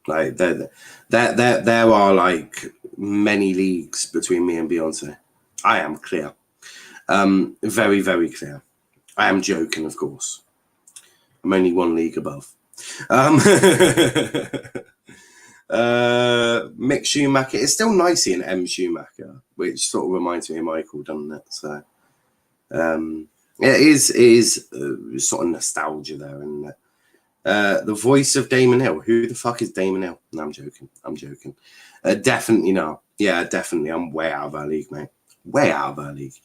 Like there are like many leagues between me and Beyonce. I am clear. Very, very clear. I am joking, of course. I'm only one league above. Mick Schumacher. It's still nice seeing M Schumacher, which sort of reminds me of Michael, doesn't it? So it is sort of nostalgia there, isn't it? The voice of Damon Hill. Who the fuck is Damon Hill? No, I'm joking. Definitely not. Yeah, definitely. I'm way out of our league, mate. Way out of our league.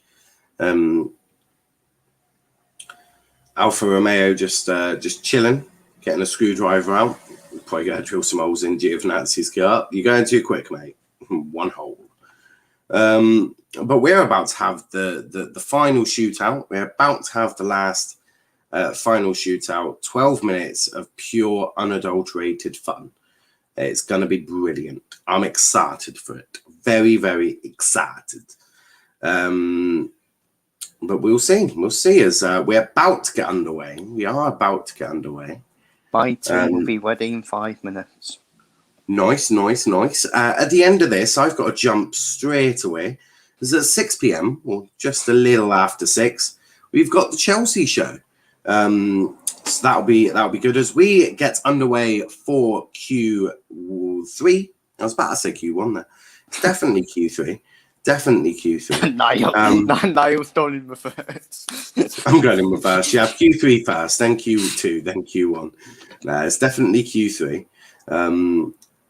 Alfa Romeo just chilling, getting a screwdriver out. Probably going to drill some holes in Giovinazzi's car. You're going too quick, mate. One hole. But we're about to have the final shootout. We're about to have the last final shootout. 12 minutes of pure, unadulterated fun. It's going to be brilliant. I'm excited for it. Very, very excited. But we'll see. We'll see as we're about to get underway. We are about to get underway. My team will be ready in 5 minutes. Nice. At the end of this, I've got to jump straight away. It's at 6 p.m. or just a little after 6. We've got the Chelsea show. So that'll be good as we get underway for Q3. I was about to say Q1 there. It's definitely Q3. Definitely Q3. Niall's done in reverse. I'm going in reverse. You have Q3 first, then Q2, then Q1. It's definitely Q3.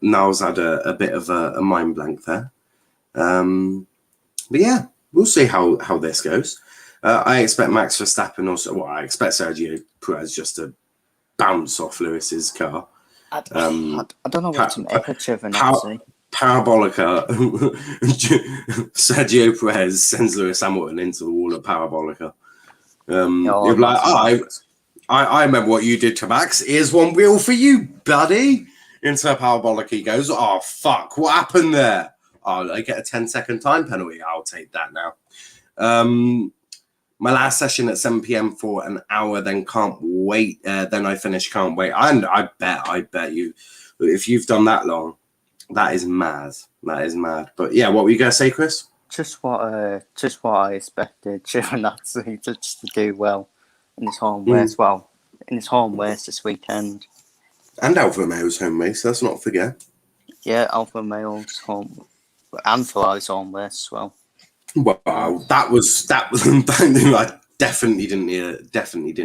Niall's had a bit of a mind blank there. But yeah, we'll see how this goes. I expect Max Verstappen also. Well, I expect Sergio Perez just to bounce off Lewis's car. I don't know what to make of Giovinazzi. Parabolica. Sergio Perez sends Lewis Hamilton into the wall at Parabolica. You're like, I remember what you did to Max. Here's one wheel for you, buddy. Into a Parabolica he goes, oh, fuck, what happened there? Oh, I get a 10-second time penalty. I'll take that now. My last session at 7 p.m. for an hour, then can't wait. Then I finish, can't wait. And I bet you, if you've done that long, that is mad. That is mad. But yeah, what were you going to say, Chris? Just what I expected Giovinazzi to do well in his home race. Well, in his home race this weekend. And Alfa Romeo's home race, let's not forget. Yeah, Alfa Romeo's home and Ferrari's home race as well. Wow, that was I definitely didn't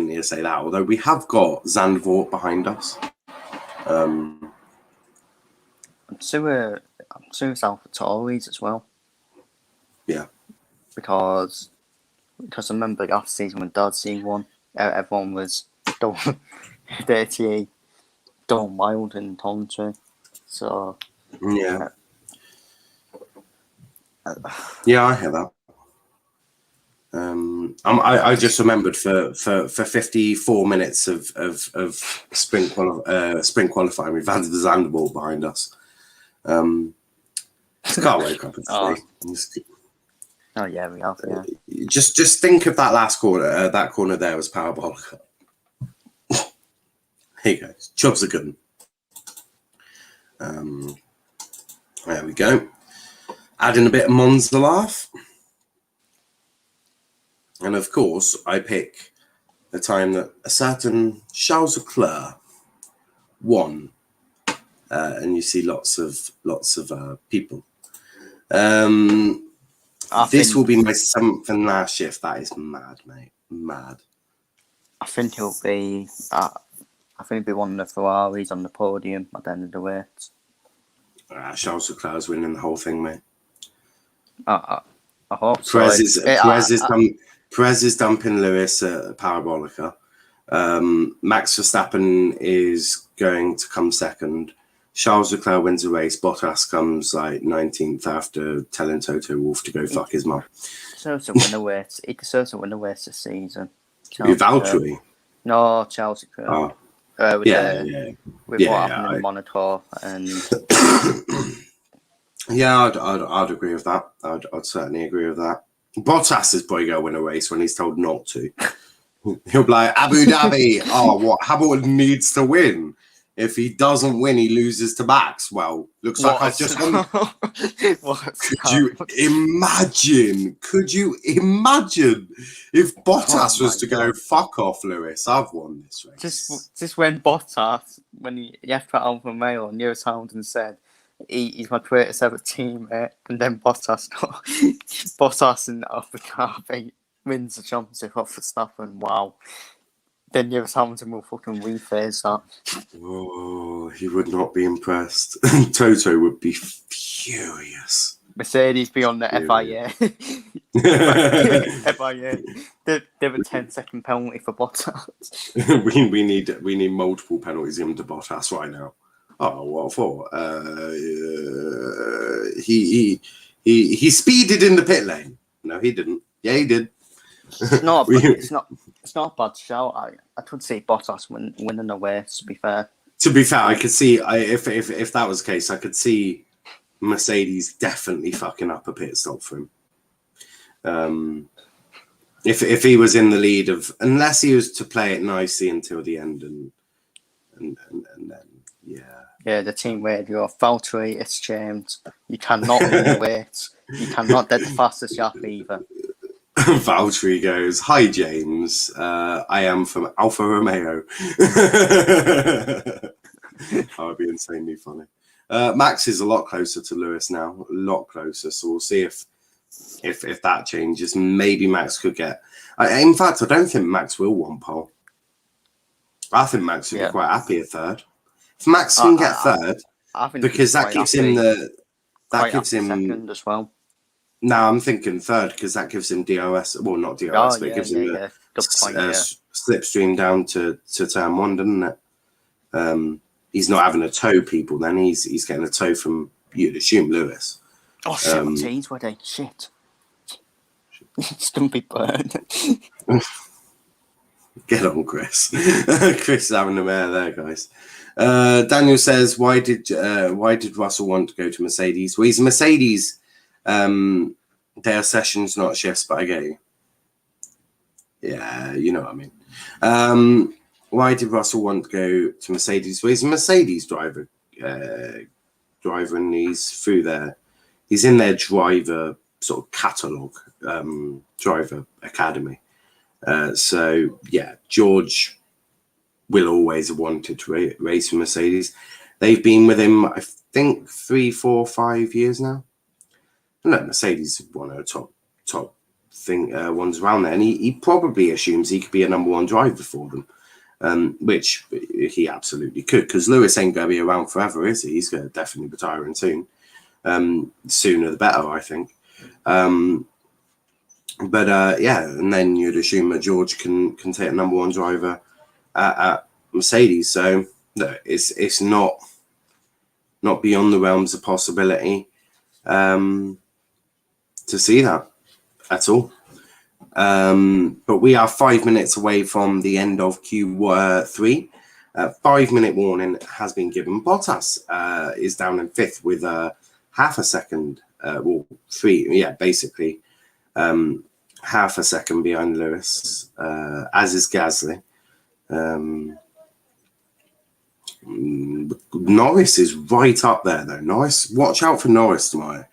hear say that. Although we have got Zandvoort behind us. So are AlphaTauris as well. Yeah. Because I remember last season when Darcy won, everyone was dirty, going wild in country. So yeah. Yeah, I hear that. I just remembered for 54 minutes of sprint qualifying, we've had the Zandvoort behind us. Can't wake up and see. Oh yeah, we have. Yeah. Just think of that last corner. That corner there was Parabolica. Here you go. Jobs are good. There we go. Adding a bit of Monza laugh. And of course, I pick the time that a certain Charles Leclerc won. And you see lots of people. This will be my 7th and last shift. That is mad, mate. Mad. I think he'll be. I think he'll be one of the Ferraris on the podium at the end of the race. Charles Leclerc's winning the whole thing, mate. I hope so. Perez is dumping Lewis at Parabolica. Max Verstappen is going to come second. Charles Leclerc wins the race. Bottas comes like 19th after telling Toto Wolff to go fuck his mum. He deserves to win a race. He deserves to win a race this season. Valtteri? No, Charles Leclerc. Oh. With what happened in Monaco and. Yeah, I'd agree with that. I'd certainly agree with that. Bottas is probably going to win a race when he's told not to. He'll be like, Abu Dhabi, what? Hamilton needs to win. If he doesn't win, he loses to Max. Well, looks like I've just won. Could you imagine if Bottas was to go, fuck off, Lewis, I've won this race. Just when Bottas, when he left for Alfa Romeo, and Lewis Hamilton said, he's my greatest ever teammate, and then Bottas and Alfa Romeo wins the championship off the stuff, and wow. Then Lewis Hamilton will fucking rephrase that. Oh, he would not be impressed. Toto would be furious. Mercedes be on the FIA. FIA. They have a 10-second penalty for Bottas. we need multiple penalties given to Bottas right now. Oh, what for? He speeded in the pit lane. No, he didn't. Yeah, he did. It's not a bad shout. I could see Bottas winning a race. To be fair, I could see if that was the case, I could see Mercedes definitely fucking up a pit stop for him. If he was in the lead of, unless he was to play it nicely until the end, and then yeah, the team radio, Valtteri, it's changed. You cannot win the race. You cannot get the fastest lap either. Valtteri goes, "Hi James, I am from Alfa Romeo." That would be insanely funny. Max is a lot closer to Lewis now, a lot closer. So we'll see if that changes. Maybe Max could get. In fact, I don't think Max will want pole. I think Max would be quite happy at third. If Max can get third, because that gives him second as well. No, I'm thinking third because that gives him DRS. Well, not DRS, but it gives him a slipstream down to turn one, doesn't it? He's not having a tow people then. He's getting a tow from, you'd assume, Lewis. Oh, 17s were they? Shit. It's going to be burned. Get on, Chris. Chris is having a mare there, guys. Daniel says, why did Russell want to go to Mercedes? Well, he's a Mercedes. They are sessions, not shifts, but I get you. Yeah, you know what I mean. Why did Russell want to go to Mercedes? Well, he's a Mercedes driver, and he's through there. He's in their driver sort of catalogue, driver academy. So yeah, George will always have wanted to race for Mercedes. They've been with him, I think, 3, 4, 5 years now. No, Mercedes is one of the top ones around there, and he probably assumes he could be a number one driver for them, which he absolutely could, because Lewis ain't going to be around forever, is he? He's going to definitely retire soon. Sooner the better, I think. Yeah, and then you'd assume that George can take a number one driver at Mercedes. So no, it's not beyond the realms of possibility to see that at all. But we are 5 minutes away from the end of Q3. 5-minute warning has been given. Bottas is down in fifth with half a second. Basically half a second behind Lewis, as is Gasly. Norris is right up there, though. Norris, watch out for Norris tomorrow.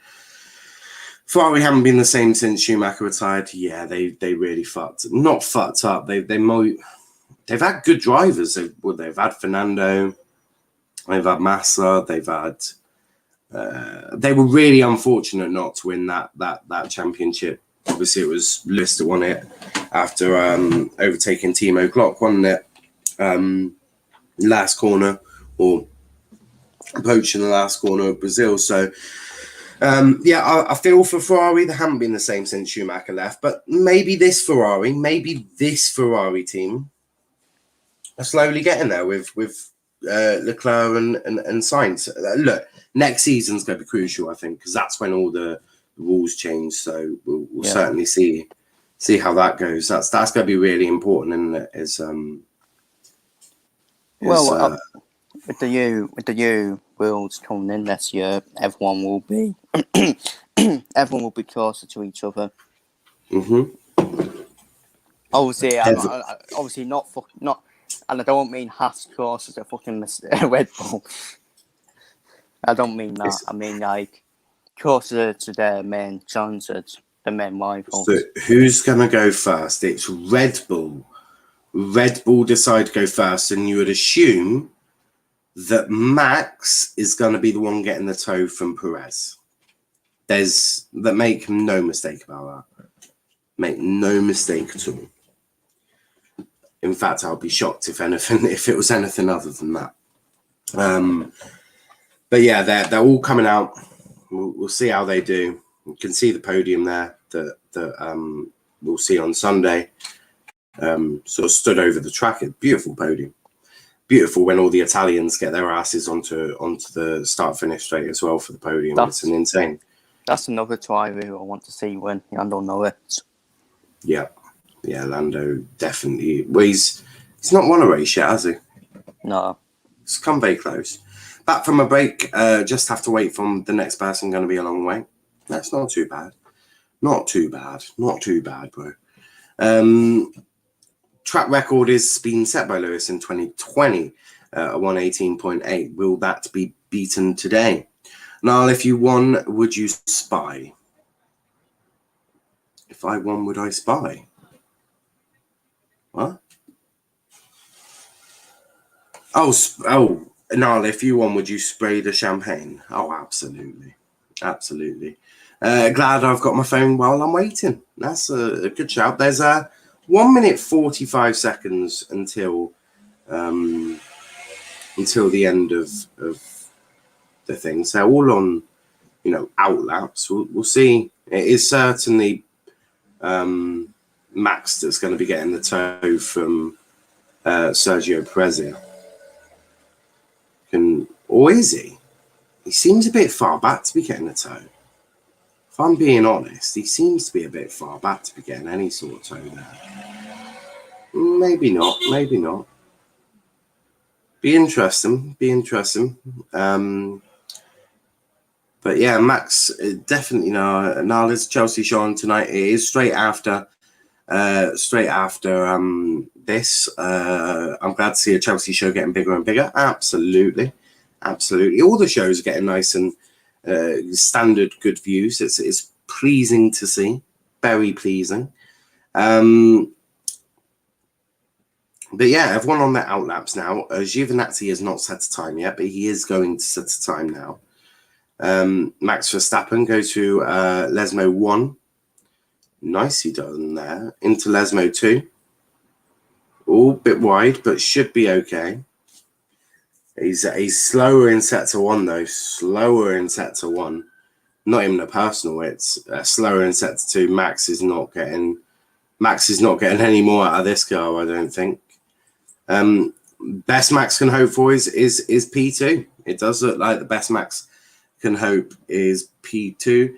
Ferrari haven't been the same since Schumacher retired. Yeah, they really not fucked up. They've had good drivers. They've had Fernando, they've had Massa, they've had. They were really unfortunate not to win that championship. Obviously, it was Lewis that won it after overtaking Timo Glock, wasn't it? Last corner, or approaching the last corner of Brazil. So, I feel for Ferrari. They haven't been the same since Schumacher left, but maybe this Ferrari team are slowly getting there with Leclerc and Sainz. Look, next season's going to be crucial, I think, because that's when all the rules change. So we'll certainly see how that goes. That's going to be really important, and with the new rules coming in this year, everyone will be closer to each other. Obviously not, and I don't mean Haas closer to fucking Red Bull. I don't mean that. I mean like closer to their main chances, the main rivals. So who's going to go first? It's Red Bull. Red Bull decide to go first, and you would assume that Max is going to be the one getting the toe from Perez. Make no mistake about that. Make no mistake at all. In fact, I'll be shocked if it was anything other than that. But yeah, they're all coming out. We'll see how they do. You can see the podium there that we'll see on Sunday. Sort of stood over the track. A beautiful podium. Beautiful when all the Italians get their asses onto the start-finish straight as well for the podium. It's an insane. That's another driver I want to see win. Lando Norris. Yeah, Lando definitely. Well, he's not won a race yet, has he? No. It's come very close. Back from a break. Just have to wait for the next person. Going to be a long way. That's not too bad. Not too bad, bro. Track record is been set by Lewis in 2020, 118.8. Will that be beaten today? Niall, if you won, would you spy? If I won, would I spy? What? Oh, Niall, if you won, would you spray the champagne? Oh, absolutely. Glad I've got my phone while I'm waiting. That's a good shout. There's 1 minute 45 seconds until the end of the thing. So all on, outlaps. We'll see. It is certainly Max that's going to be getting the toe from Sergio Perez. Or is he? He seems a bit far back to be getting a toe. If I'm being honest, he seems to be a bit far back to be getting any sort of toe there. Maybe not. Be interesting. But yeah, Max definitely now there's Chelsea show on tonight. It is straight after this. I'm glad to see a Chelsea show getting bigger and bigger. Absolutely. All the shows are getting nice and standard good views. It's pleasing to see, very pleasing. But yeah, everyone on their outlaps now. Giovinazzi has not set a time yet, but he is going to set a time now. Max Verstappen goes to Lesmo 1. Nicely done there. Into Lesmo 2. All bit wide, but should be okay. He's slower in sector 1 though. Slower in sector 1. Not even a personal. It's slower in sector 2. Max is not getting any more out of this car, I don't think. Best Max can hope for is P2. It does look like the best Max can hope is P2.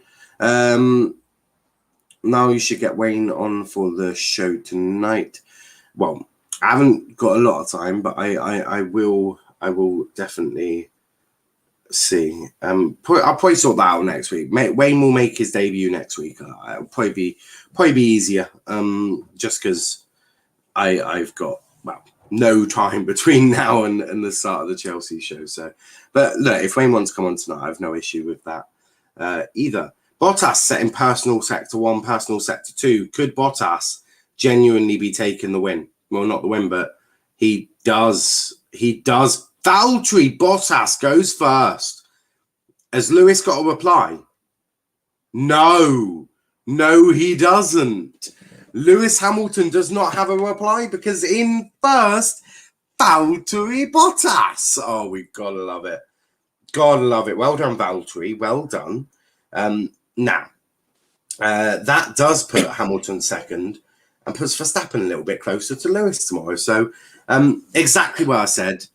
Now you should get Wayne on for the show tonight. Well, I haven't got a lot of time, but I will definitely see. I'll probably sort that out next week. Wayne will make his debut next week. It'll probably be easier. Just because I've got no time between now and the start of the Chelsea show. So, but look, if Wayne wants to come on tonight, I have no issue with that either. Bottas setting personal sector 1, personal sector 2. Could Bottas genuinely be taking the win? Well, not the win, but he does. Valtteri Bottas goes first. Has Lewis got a reply? No, he doesn't. Lewis Hamilton does not have a reply because in first, Valtteri Bottas. Oh, we've got to love it. Gotta love it. Well done, Valtteri. Well done. Now, that does put Hamilton second and puts Verstappen a little bit closer to Lewis tomorrow. So exactly what I said.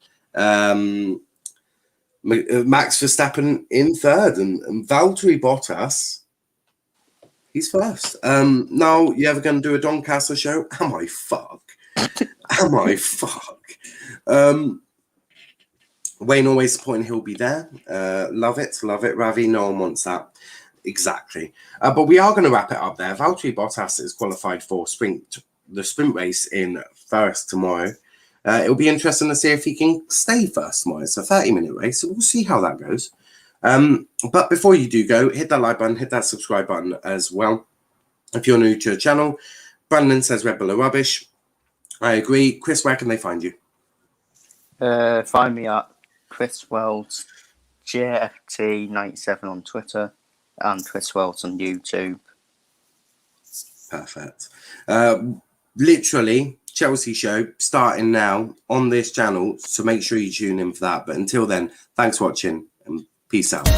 Max Verstappen in third and Valtteri Bottas, he's first. Now, you ever going to do a Doncaster show? Am I fuck? Am I fuck? Wayne always supporting he'll be there. Love it, Ravi. No one wants that. Exactly. But we are going to wrap it up there. Valtteri Bottas is qualified for the sprint race in first tomorrow. It'll be interesting to see if he can stay first tomorrow. It's a 30-minute race, so we'll see how that goes. But before you do go, hit that like button, hit that subscribe button as well. If you're new to the channel, Brandon says Red Bull are rubbish. I agree. Chris, where can they find you? Find me at Chris Wells JFT97 on Twitter and Chris Wells on YouTube. Perfect. Literally, Chelsea show starting now on this channel, so make sure you tune in for that. But until then, thanks for watching and peace out.